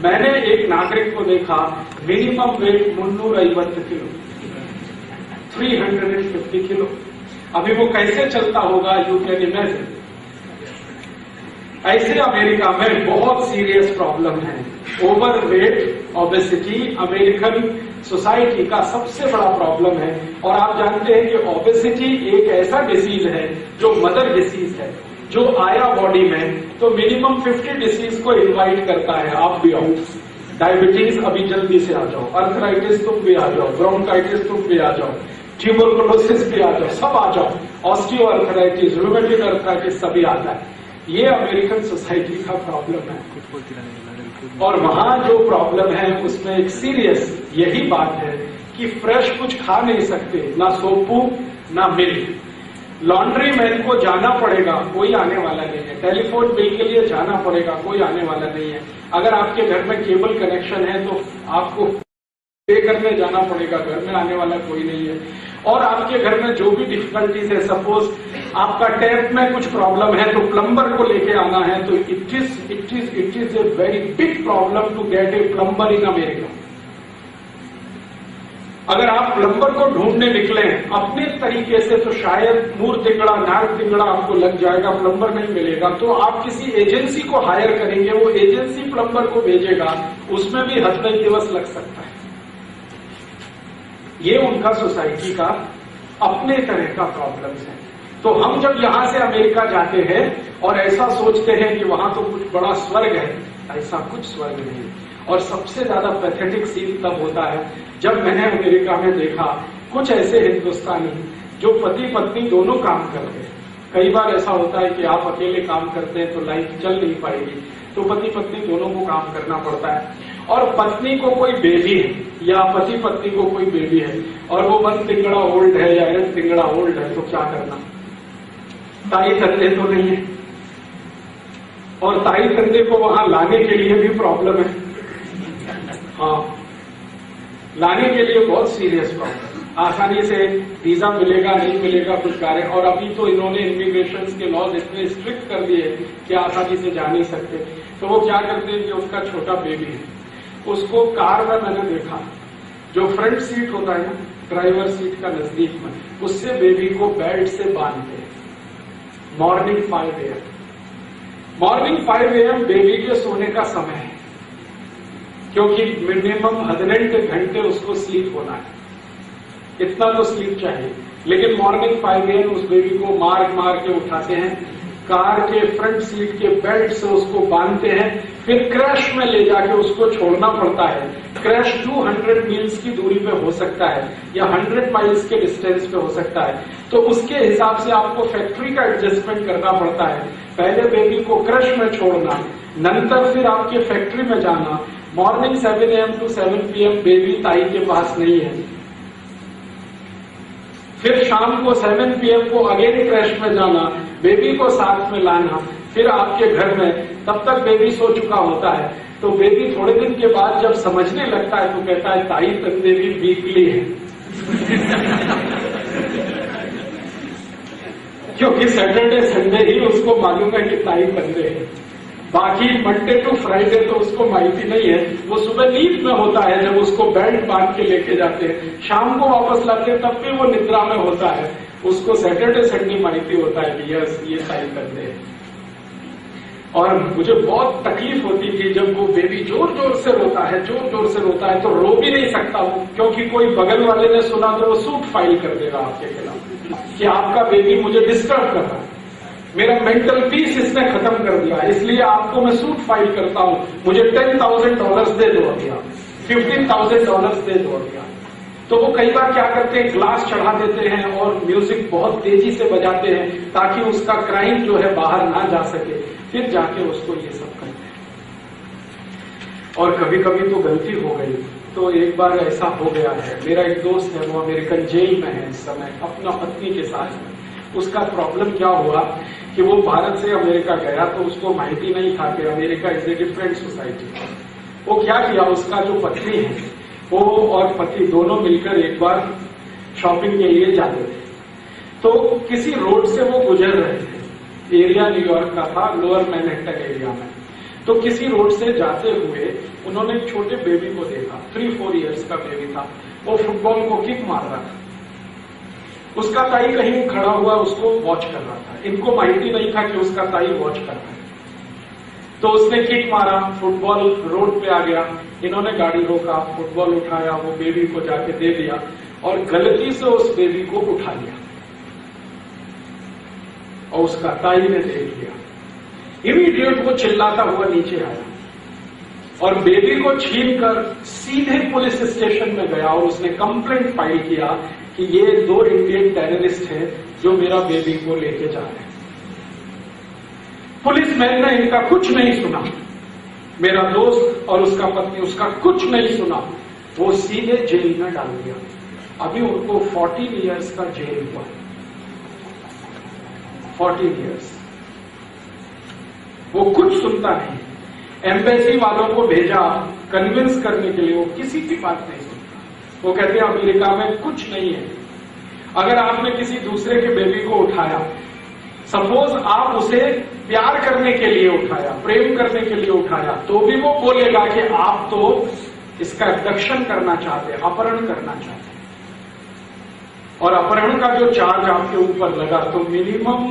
मैंने एक नागरिक को देखा मिनिमम वेट 350 किलो, 350 किलो। अभी वो कैसे चलता होगा, यू कैन इमेजिन। ऐसे अमेरिका में बहुत सीरियस प्रॉब्लम है। ओवरवेट, ओबेसिटी अमेरिकन सोसाइटी का सबसे बड़ा प्रॉब्लम है। और आप जानते हैं कि ओबेसिटी एक ऐसा डिसीज है जो मदर डिसीज है, जो आया बॉडी में तो मिनिमम 50 डिसीज को इनवाइट करता है। आप भी आओ, डायबिटीज अभी जल्दी से आ जाओ, अर्थराइटिस तुम भी आ जाओ, ब्रोंकाइटिस तुम भी आ जाओ, ट्यूबरकुलोसिस भी आ जाओ, सब आ जाओ, ऑस्टियो अर्थराइटिस, रूमेटिक अर्थराइटिस सभी आता है। ये अमेरिकन सोसाइटी का प्रॉब्लम है। और वहां जो प्रॉब्लम है उसमें एक सीरियस यही बात है कि फ्रेश कुछ खा नहीं सकते, ना सोपू ना मिल्क। लॉन्ड्री मैन को जाना पड़ेगा, कोई आने वाला नहीं है। टेलीफोन बिल के लिए जाना पड़ेगा, कोई आने वाला नहीं है। अगर आपके घर में केबल कनेक्शन है तो आपको पे करने जाना पड़ेगा, घर में आने वाला कोई नहीं है। और आपके घर में जो भी डिफिकल्टीज है, सपोज आपका टैप में कुछ प्रॉब्लम है तो प्लम्बर को लेके आना है, तो it is a very big problem to get a plumber in America. अगर आप प्लम्बर को ढूंढने निकले अपने तरीके से तो शायद नूर तिंगड़ा नाग तिंगड़ा आपको लग जाएगा, प्लम्बर नहीं मिलेगा। तो आप किसी एजेंसी को हायर करेंगे, वो एजेंसी प्लम्बर को भेजेगा, उसमें भी 15 दिवस लग सकता है। ये उनका सोसाइटी का अपने तरह का प्रॉब्लम्स है। तो हम जब यहां से अमेरिका जाते हैं और ऐसा सोचते हैं कि वहां तो कुछ बड़ा स्वर्ग है, ऐसा कुछ स्वर्ग नहीं। और सबसे ज्यादा पैथेटिक सीन तब होता है जब मैंने अमेरिका में देखा कुछ ऐसे हिंदुस्तानी जो पति पत्नी दोनों काम करते हैं। कई बार ऐसा होता है कि आप अकेले काम करते हैं तो लाइफ चल नहीं पाएगी, तो पति पत्नी दोनों को काम करना पड़ता है। और पत्नी को कोई बेबी है या पति पत्नी को कोई बेबी है और वो 1 तिंगड़ा ओल्ड है या 1 तिंगड़ा ओल्ड है, तो क्या करना? ताई तंदे तो नहीं है, और ताई तंदे को वहां लाने के लिए भी प्रॉब्लम है। हाँ, लाने के लिए बहुत सीरियस प्रॉब्लम। आसानी से वीजा मिलेगा नहीं मिलेगा कुछ कार्य। और अभी तो इन्होंने इमिग्रेशन के लॉज इतने स्ट्रिक्ट कर दिए कि आसानी से जा नहीं सकते। तो वो क्या करते हैं कि उसका छोटा बेबी है, उसको कार में मैंने देखा, जो फ्रंट सीट होता है ना, ड्राइवर सीट का नजदीक में, उससे बेबी को बेल्ट से बांधते हैं। Morning 5 AM, morning 5 AM baby के सोने का समय है, क्योंकि मिनिमम 18 घंटे उसको स्लीप होना है, इतना तो स्लीप चाहिए। लेकिन मॉर्निंग 5 AM उस बेबी को मार मार के उठाते हैं, कार के फ्रंट सीट के बेल्ट से उसको बांधते हैं, फिर क्रैश में ले जाके उसको छोड़ना पड़ता है। क्रैश 200 मील्स की दूरी पे हो सकता है या 100 माइल्स के डिस्टेंस पे हो सकता है। तो उसके हिसाब से आपको फैक्ट्री का एडजस्टमेंट करना पड़ता है। पहले बेबी को क्रैश में छोड़ना, नंतर फिर आपके फैक्ट्री में जाना। Morning 7 AM to 7 PM baby ताई के पास नहीं है, फिर शाम को 7 PM को अगेन क्रैश में जाना, बेबी को साथ में लाना, फिर आपके घर में, तब तक बेबी सो चुका होता है। तो बेबी थोड़े दिन के बाद जब समझने लगता है तो कहता है ताई तंदे भी वीकली है क्योंकि सैटरडे संडे ही उसको मालूम है कि ताई तंदे है, बाकी मंडे टू फ्राइडे तो उसको माहिती नहीं है। वो सुबह नींद में होता है जब उसको बेल्ट बांध के लेके जाते हैं, शाम को वापस लाते हैं तब भी वो निद्रा में होता है। उसको सैटरडे संडे माहिती होता है कि यस ये ताई तंदे है। और मुझे बहुत तकलीफ होती थी जब वो बेबी जोर जोर से रोता है, जोर जोर से रोता है, तो रो भी नहीं सकता वो, क्योंकि कोई बगल वाले ने सुना तो वो सूट फाइल कर देगा आपके खिलाफ कि आपका बेबी मुझे डिस्टर्ब कर रहा है, मेरा मेंटल पीस इसने खत्म कर दिया, इसलिए आपको मैं सूट फाइल करता हूं, मुझे $10,000 दे दो अभी, आप $15,000 दे दो अभी। तो वो कई बार क्या करते हैं, ग्लास चढ़ा देते हैं और म्यूजिक बहुत तेजी से बजाते हैं ताकि उसका क्राइम जो है बाहर ना जा सके, फिर जाके उसको ये सब करते हैं। और कभी कभी तो गलती हो गई। तो एक बार ऐसा हो गया है, मेरा एक दोस्त है, वो अमेरिकन जेल में है इस समय अपना पत्नी के साथ में। उसका प्रॉब्लम क्या हुआ कि वो भारत से अमेरिका गया तो उसको माहिती नहीं था कि America is a different society. वो क्या किया, उसका जो पत्नी है वो और पति दोनों मिलकर एक बार शॉपिंग के लिए जाते थे। तो किसी रोड से वो गुजर रहे थे, एरिया न्यूयॉर्क का था, लोअर मैनहट्टन एरिया में। तो किसी रोड से जाते हुए उन्होंने एक छोटे बेबी को देखा, 3-4 इयर्स का बेबी था, वो फुटबॉल को किक मार रहा था। उसका ताई कहीं खड़ा हुआ उसको वॉच कर रहा था, इनको माहिती नहीं था कि उसका ताई वॉच कर रहा है। तो उसने किक मारा, फुटबॉल रोड पे आ गया, इन्होंने गाड़ी रोका, फुटबॉल उठाया, वो बेबी को जाके दे दिया और गलती से उस बेबी को उठा लिया और उसका ताई ने देख लिया। इमीडिएट वो चिल्लाता हुआ नीचे आया और बेबी को छीनकर सीधे पुलिस स्टेशन में गया और उसने कंप्लेंट फाइल किया कि ये 2 इंडियन टेररिस्ट हैं जो मेरा बेबी को लेके जा रहे हैं। पुलिसमैन ने इनका कुछ नहीं सुना, मेरा दोस्त और उसका पत्नी उसका कुछ नहीं सुना, वो सीधे जेल में डाल दिया। अभी उनको 14 इयर्स का जेल हुआ। 14 years। वो कुछ सुनता नहीं। एम्बेसी वालों को भेजा कन्विंस करने के लिए, वो किसी की बात नहीं सुनता। वो कहते हैं अमेरिका में कुछ नहीं है। अगर आपने किसी दूसरे के बेबी को उठाया, सपोज आप उसे प्यार करने के लिए उठाया, प्रेम करने के लिए उठाया, तो भी वो बोलेगा कि आप तो इसका अबडक्शन करना चाहते हैं, अपहरण करना चाहते हैं। और अपहरण का जो चार्ज आपके ऊपर लगा तो मिनिमम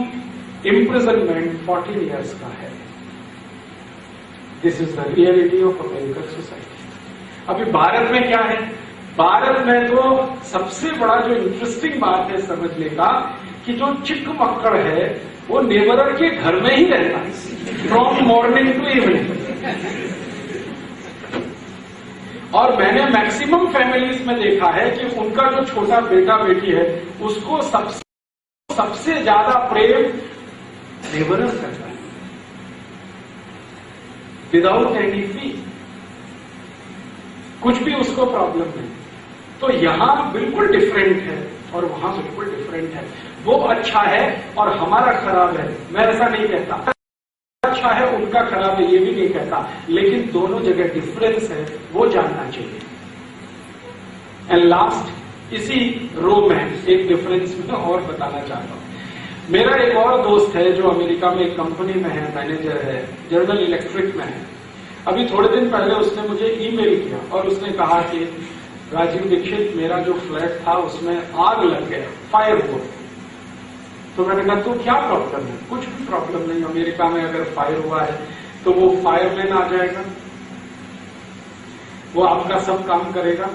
इम्प्रिजनमेंट 14 इयर्स का है। This is the reality of American society. अभी भारत में क्या है? भारत में तो सबसे बड़ा जो इंटरेस्टिंग बात है समझने का कि जो चिक मक्कड़ है वो नेबरर के घर में ही रहता है फ्रॉम मॉर्निंग टू इवनिंग। और मैंने मैक्सिमम फैमिलीज में देखा है कि उनका जो छोटा बेटा बेटी है उसको सबसे ज्यादा प्रेम नेबरर करता है विदाउट एनी फी। कुछ भी उसको प्रॉब्लम नहीं। तो यहां बिल्कुल डिफरेंट है और वहां बिल्कुल डिफरेंट है। वो अच्छा है और हमारा खराब है, मैं ऐसा नहीं कहता। अच्छा है उनका खराब है ये भी नहीं कहता, लेकिन दोनों जगह डिफरेंस है, वो जानना चाहिए। एंड लास्ट, इसी रो में एक डिफरेंस में और बताना चाहता हूं। मेरा एक और दोस्त है जो अमेरिका में एक कंपनी में है, मैनेजर है, जनरल इलेक्ट्रिक में है। अभी थोड़े दिन पहले उसने मुझे ईमेल किया और उसने कहा कि राजीव दीक्षित, मेरा जो फ्लैट था उसमें आग लग गया, फायर हुआ। तो मैंने कहा तो क्या प्रॉब्लम है? कुछ भी प्रॉब्लम नहीं। अमेरिका में अगर फायर हुआ है तो वो फायरमैन आ जाएगा, वो आपका सब काम करेगा।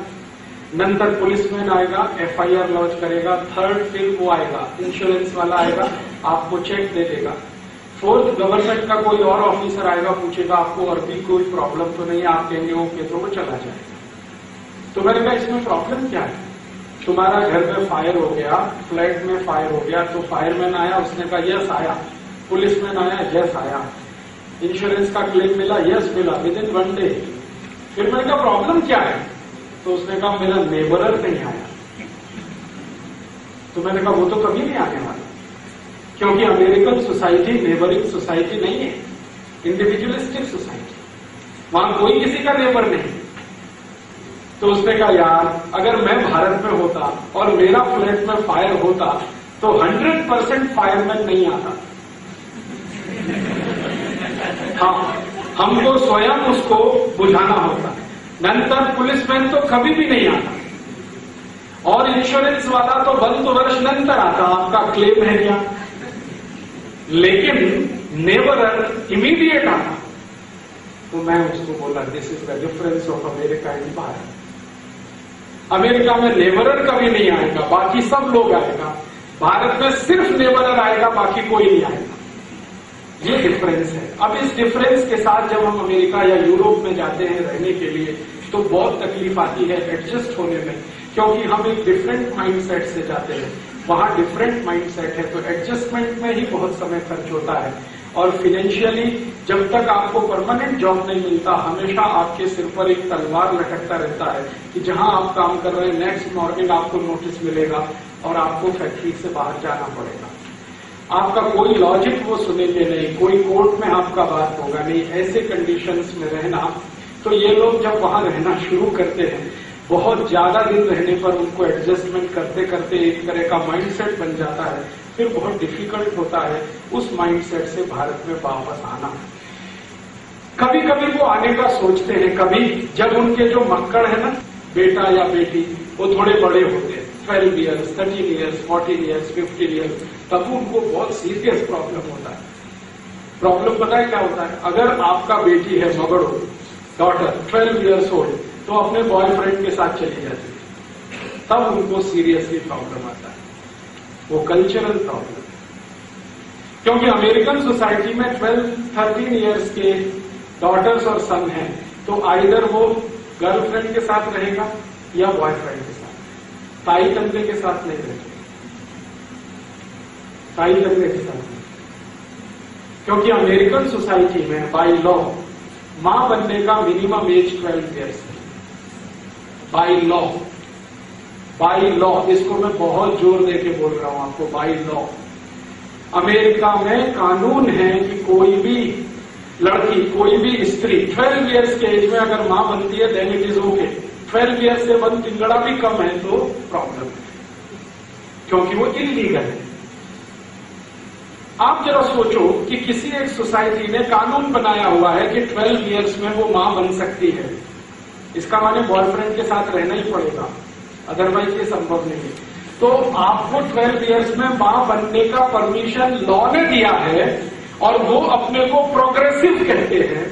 नंतर पुलिसमैन आएगा, FIR लॉन्च करेगा। थर्ड फिर वो आएगा, इंश्योरेंस वाला आएगा, आपको चेक दे देगा। फोर्थ, गवर्नमेंट का कोई और ऑफिसर आएगा, पूछेगा आपको और भी कोई प्रॉब्लम तो नहीं है, आप कहेंगे ओके, तो वो चला जाएगा। तो मैंने कहा इसमें प्रॉब्लम क्या है? तुम्हारा घर में फायर हो गया, फ्लैट में फायर हो गया, तो फायरमैन आया, उसने कहा यस आया। पुलिसमैन आया, यस आया। इंश्योरेंस का क्लेम मिला, यस मिला, विद इन 1 डे। फिर मैंने कहा प्रॉब्लम क्या है? तो उसने कहा मेरा नेबरर नहीं आया। तो मैंने कहा वो तो कभी नहीं आने वाला, क्योंकि अमेरिकन सोसाइटी नेबरिंग सोसाइटी नहीं है, इंडिविजुअलिस्टिक सोसाइटी। वहां कोई किसी का नेबर नहीं। तो उसने कहा यार, अगर मैं भारत में होता और मेरा फ्लैट में फायर होता तो 100% फायरमैन नहीं आता। हाँ, हमको स्वयं उसको बुझाना होता। नंतर पुलिसमैन तो कभी भी नहीं आता और इंश्योरेंस वाला तो 1 वर्ष नंतर आता, आपका क्लेम है क्या। लेकिन नेबरर इमीडिएट आता। तो मैं उसको बोला this is the difference of America and Bharat. America में नेबरर कभी नहीं आएगा, बाकी सब लोग आएगा। भारत में सिर्फ नेबरर आएगा, बाकी कोई नहीं आएगा। ये डिफरेंस है। अब इस डिफरेंस के साथ जब हम अमेरिका या यूरोप में जाते हैं रहने के लिए तो बहुत तकलीफ आती है एडजस्ट होने में, क्योंकि हम एक डिफरेंट माइंडसेट से जाते हैं। वहां डिफरेंट माइंडसेट है तो एडजस्टमेंट में ही बहुत समय खर्च होता है। और फाइनेंशियली जब तक आपको परमानेंट जॉब नहीं मिलता, हमेशा आपके सिर पर एक तलवार लटकता रहता है कि जहां आप काम कर रहे हैं नेक्स्ट मॉर्निंग आपको नोटिस मिलेगा और आपको फैक्ट्री से बाहर जाना पड़ेगा। आपका कोई लॉजिक वो सुनेंगे नहीं, कोई कोर्ट में आपका बात होगा नहीं। ऐसे कंडीशंस में रहना, तो ये लोग जब वहां रहना शुरू करते हैं, बहुत ज्यादा दिन रहने पर उनको एडजस्टमेंट करते करते एक तरह का माइंडसेट बन जाता है। फिर बहुत डिफिकल्ट होता है उस माइंडसेट से भारत में वापस आना। कभी कभी वो आने का सोचते हैं, कभी जब उनके जो मक्कड़ है ना, बेटा या बेटी, वो थोड़े बड़े होते हैं, 12 ईयर्स, 13 ईयर्स, 14 ईयर्स, 15 ईयर्स, तब उनको बहुत सीरियस प्रॉब्लम होता है। प्रॉब्लम पता है क्या होता है? अगर आपका बेटी है मगड़ो, डॉटर 12 ईयर्स ओल्ड, तो अपने बॉयफ्रेंड के साथ चली जाती है, तब उनको सीरियसली प्रॉब्लम आता है। वो कल्चरल प्रॉब्लम, क्योंकि अमेरिकन सोसाइटी में 12-13 ईयर्स के डॉटर्स और सन हैं, तो आइदर वो गर्लफ्रेंड के साथ रहेगा या बॉयफ्रेंड के साथ, ताई तंदे के साथ नहीं रहेगा, ताई तंदे के साथ नहीं। क्योंकि अमेरिकन सोसाइटी में बाय लॉ मां बनने का मिनिमम एज 12 ईयर्स है। बाय लॉ, बाय लॉ, इसको मैं बहुत जोर देके बोल रहा हूं आपको, बाय लॉ। अमेरिका में कानून है कि कोई भी लड़की, कोई भी स्त्री 12 इयर्स के एज में अगर मां बनती है then it is okay. 12 years से 1 तिंगड़ा भी कम है तो प्रॉब्लम है, क्योंकि वो इलीगल है। आप जरा सोचो कि किसी एक सोसाइटी ने कानून बनाया हुआ है कि 12 इयर्स में वो मां बन सकती है, इसका माने बॉयफ्रेंड के साथ रहना ही पड़ेगा, अदरवाइज ये संभव नहीं है। तो आपको 12 इयर्स में मां बनने का परमिशन लॉ ने दिया है और वो अपने को प्रोग्रेसिव कहते हैं।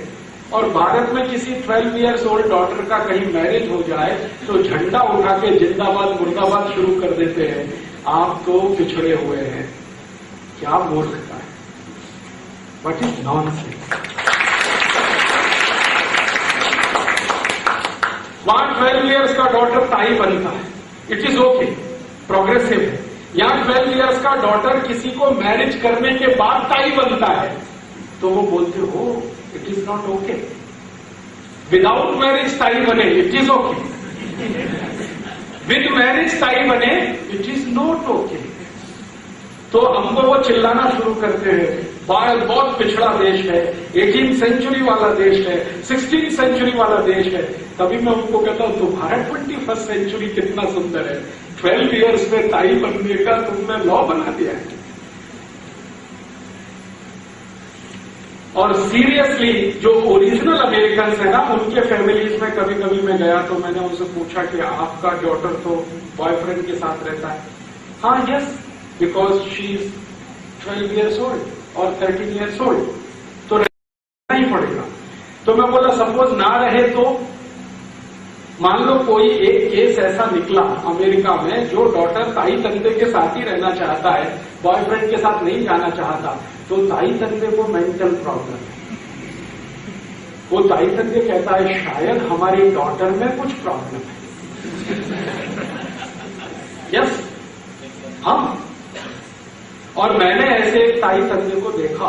और भारत में किसी 12 इयर्स ओल्ड डॉटर का कहीं मैरिज हो जाए तो झंडा उठा के जिंदाबाद मुर्दाबाद शुरू कर देते हैं। आप तो पिछड़े हुए हैं, क्या मूर्खता है, व्हाट इज नॉनसेंस। वहां 12 इयर्स का डॉटर ताई बनता है, इट इज ओके, प्रोग्रेसिव है। यहां 12 इयर्स का डॉटर किसी को मैरिज करने के बाद ताई बनता है तो वो बोलते हो it is not okay. Without marriage ताई बने it is okay, with marriage ताई बने इट इज नॉट ओके। तो हमको वो चिल्लाना शुरू करते हैं भारत बहुत पिछड़ा देश है, 18th सेंचुरी वाला देश है, 16th सेंचुरी वाला देश है। तभी मैं उनको कहता हूं तुम्हारा 21st सेंचुरी कितना सुंदर है, 12 इयर्स में ताई बनने का तुमने लॉ बना दिया है। और सीरियसली जो ओरिजिनल अमेरिकन है ना, उनके फैमिलीज में कभी कभी मैं गया तो मैंने उनसे पूछा कि आपका डॉटर तो बॉयफ्रेंड के साथ रहता है? हाँ, yes, because she is 12 years old और 13 इयर्स ओल्ड, तो रहना ही पड़ेगा। तो मैं बोला सपोज ना रहे तो मान लो कोई एक केस ऐसा निकला अमेरिका में जो डॉटर ताई तंदे के साथ ही रहना चाहता है, बॉयफ्रेंड के साथ नहीं जाना चाहता, तो ताई तंदे को मेंटल प्रॉब्लम है। वो ताई तंदे कहता है शायद हमारी डॉटर में कुछ प्रॉब्लम है। यस, हाँ। और मैंने ऐसे एक ताई तंदे को देखा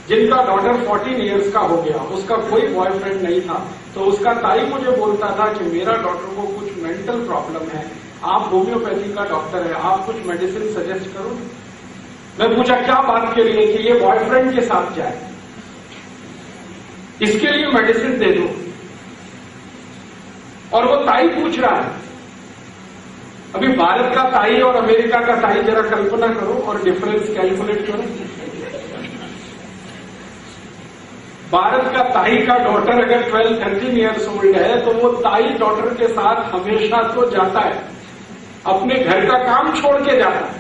जिनका डॉटर 14 इयर्स का हो गया, उसका कोई बॉयफ्रेंड नहीं था, तो उसका ताई मुझे बोलता था कि मेरा डॉटर को कुछ मेंटल प्रॉब्लम है, आप होम्योपैथी का डॉक्टर है, आप कुछ मेडिसिन सजेस्ट करो। मैं पूछा क्या बात के लिए? कि ये बॉयफ्रेंड के साथ जाए, इसके लिए मेडिसिन दे दो। और वो ताई पूछ रहा है। अभी भारत का ताई और अमेरिका का ताई जरा कल्पना करो और डिफरेंस कैलकुलेट करो। भारत का ताई का डॉटर अगर 12-13 इयर्स ओल्ड है तो वो ताई डॉटर के साथ हमेशा तो जाता है, अपने घर का काम छोड़ के जाता है।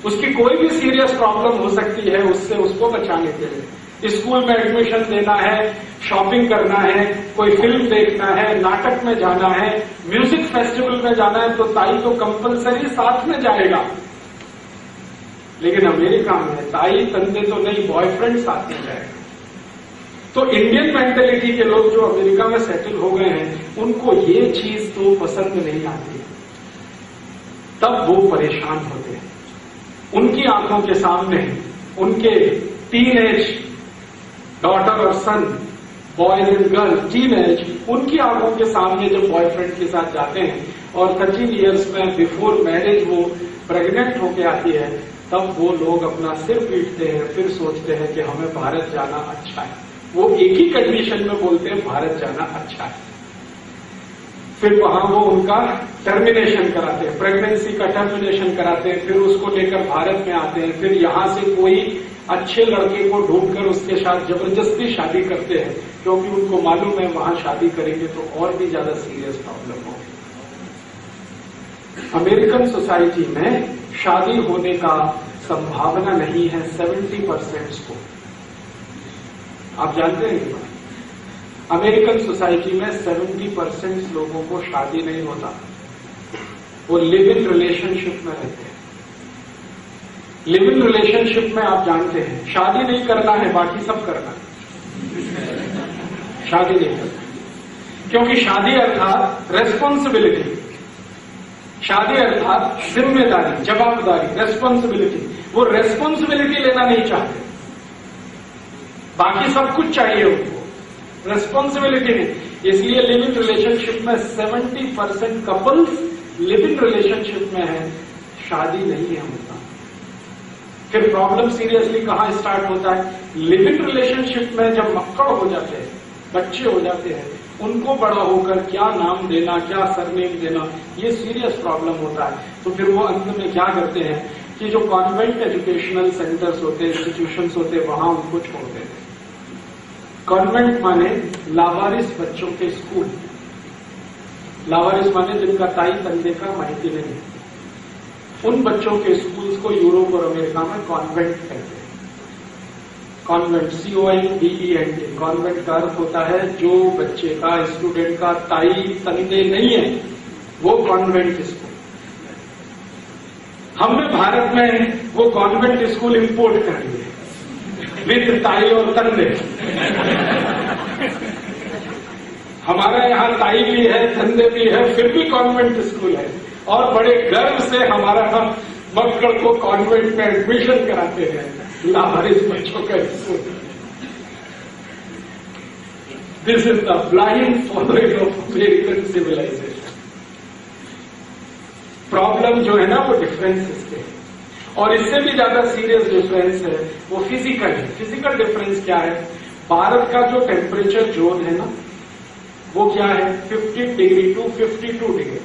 उसकी कोई भी सीरियस प्रॉब्लम हो सकती है, उससे उसको बचाने के लिए स्कूल में एडमिशन देना है, शॉपिंग करना है, कोई फिल्म देखना है, नाटक में जाना है, म्यूजिक फेस्टिवल में जाना है, तो ताई तो कंपलसरी साथ में जाएगा। लेकिन अमेरिका में ताई तंदे तो नहीं, बॉयफ्रेंड साथ में जाएगा। तो इंडियन मेंटेलिटी के लोग जो अमेरिका में सेटल हो गए हैं, उनको ये चीज तो पसंद नहीं आती, तब वो परेशान होते हैं। उनकी आंखों के सामने उनके टीनेज डॉटर और सन, बॉयज एंड गर्ल्स, टीनेज, उनकी आंखों के सामने जब बॉयफ्रेंड के साथ जाते हैं और 13 इयर्स में बिफोर मैरिज वो प्रेग्नेंट होके आती है, तब वो लोग अपना सिर पीटते हैं, फिर सोचते हैं कि हमें भारत जाना अच्छा है। वो एक ही कंडीशन में बोलते हैं भारत जाना अच्छा है। फिर वहां वो उनका टर्मिनेशन कराते हैं, प्रेगनेंसी का टर्मिनेशन कराते हैं, फिर उसको लेकर भारत में आते हैं, फिर यहां से कोई अच्छे लड़के को ढूंढकर उसके साथ जबरदस्ती शादी करते हैं, क्योंकि उनको मालूम है वहां शादी करेंगे तो और भी ज्यादा सीरियस प्रॉब्लम होगी। अमेरिकन सोसाइटी में शादी होने का संभावना नहीं है 70% को। आप जानते हैं ये बात? अमेरिकन सोसाइटी में 70% लोगों को शादी नहीं होता, वो लिव इन रिलेशनशिप में रहते हैं। लिव इन रिलेशनशिप में आप जानते हैं शादी नहीं करना है, बाकी सब करना है, शादी नहीं करना, क्योंकि शादी अर्थात रेस्पॉन्सिबिलिटी, शादी अर्थात जिम्मेदारी, जवाबदारी, रेस्पॉन्सिबिलिटी। वो रेस्पॉन्सिबिलिटी लेना नहीं चाहते, बाकी सब कुछ चाहिए उनको, रेस्पॉन्सिबिलिटी नहीं। इसलिए लिव इन रिलेशनशिप में 70% कपल्स लिव इन रिलेशनशिप में है, शादी नहीं है उनका। फिर प्रॉब्लम सीरियसली कहाँ स्टार्ट होता है? लिव इन रिलेशनशिप में जब मक्कड़ हो जाते हैं, बच्चे हो जाते हैं, उनको बड़ा होकर क्या नाम देना, क्या सरनेम देना, ये सीरियस प्रॉब्लम होता है। तो फिर वो अंत में क्या करते हैं कि जो कॉन्वेंट एजुकेशनल सेंटर्स होते हैं, इंस्टीट्यूशंस होते हैं, वहां उनको छोड़ देते हैं। कॉन्वेंट माने लावारिस बच्चों के स्कूल। लावारिस माने जिनका ताई तंदे का माहिती नहीं। उन बच्चों के स्कूल्स को यूरोप और अमेरिका में कॉन्वेंट कहते हैं। कॉन्वेंट, CONVENT, कॉन्वेंट का अर्थ होता है जो बच्चे का, स्टूडेंट का ताई तंदे नहीं है, वो कॉन्वेंट स्कूल। हमने भारत में वो कॉन्वेंट स्कूल इंपोर्ट कर लिए विद ताई और तंदे। हमारा यहाँ ताई भी है, तंदे भी है, फिर भी कॉन्वेंट स्कूल है, और बड़े गर्व से हमारा हम मक्कड़ को कॉन्वेंट में एडमिशन कराते हैं, लावारिस बच्चों का school. This is the blind following of American civilization. Problem जो है ना वो डिफरेंसेस के, और इससे भी ज्यादा सीरियस डिफरेंस है वो फिजिकल है। फिजिकल डिफरेंस क्या है? भारत का जो टेम्परेचर जोन है ना, वो क्या है? 50 degree to 52 degree.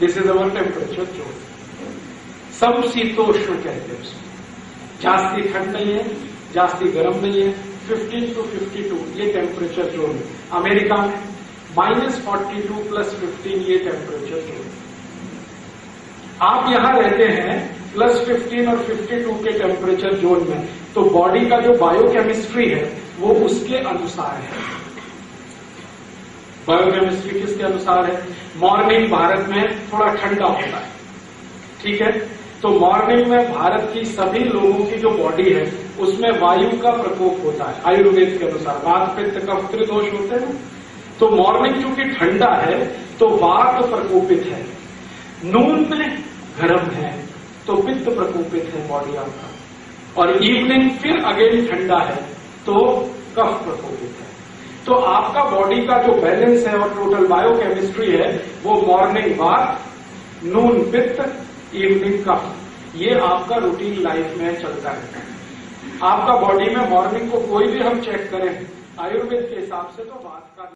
This is our temperature zone. समशीतोष्ण कहते हैं उसको। जास्ती ठंड नहीं है, जास्ती गर्म नहीं है, 15 टू 52 ये टेम्परेचर जोन है। अमेरिका में -42 + 15 ये टेम्परेचर जोन है। आप यहां रहते हैं +15 और 52 के टेम्परेचर जोन में, तो बॉडी का जो बायोकेमिस्ट्री है वो उसके अनुसार है। बायोकेमिस्ट्री किसके अनुसार है? मॉर्निंग भारत में थोड़ा ठंडा होता है, ठीक है, तो मॉर्निंग में भारत की सभी लोगों की जो बॉडी है उसमें वायु का प्रकोप होता है। आयुर्वेद के अनुसार वात पित्त कफ त्रिदोष होते हैं, तो मॉर्निंग चूंकि ठंडा है तो वात प्रकोपित है, नून में गर्म है तो पित्त प्रकोपित है बॉडी आपका, और इवनिंग फिर अगेन ठंडा है तो कफ प्रकोपित है। तो आपका बॉडी का जो बैलेंस है और टोटल बायोकेमिस्ट्री है वो मॉर्निंग वात, नून पित्त, इवनिंग कफ, ये आपका रूटीन लाइफ में चलता रहता है। आपका बॉडी में मॉर्निंग को कोई भी हम चेक करें आयुर्वेद के हिसाब से तो वात का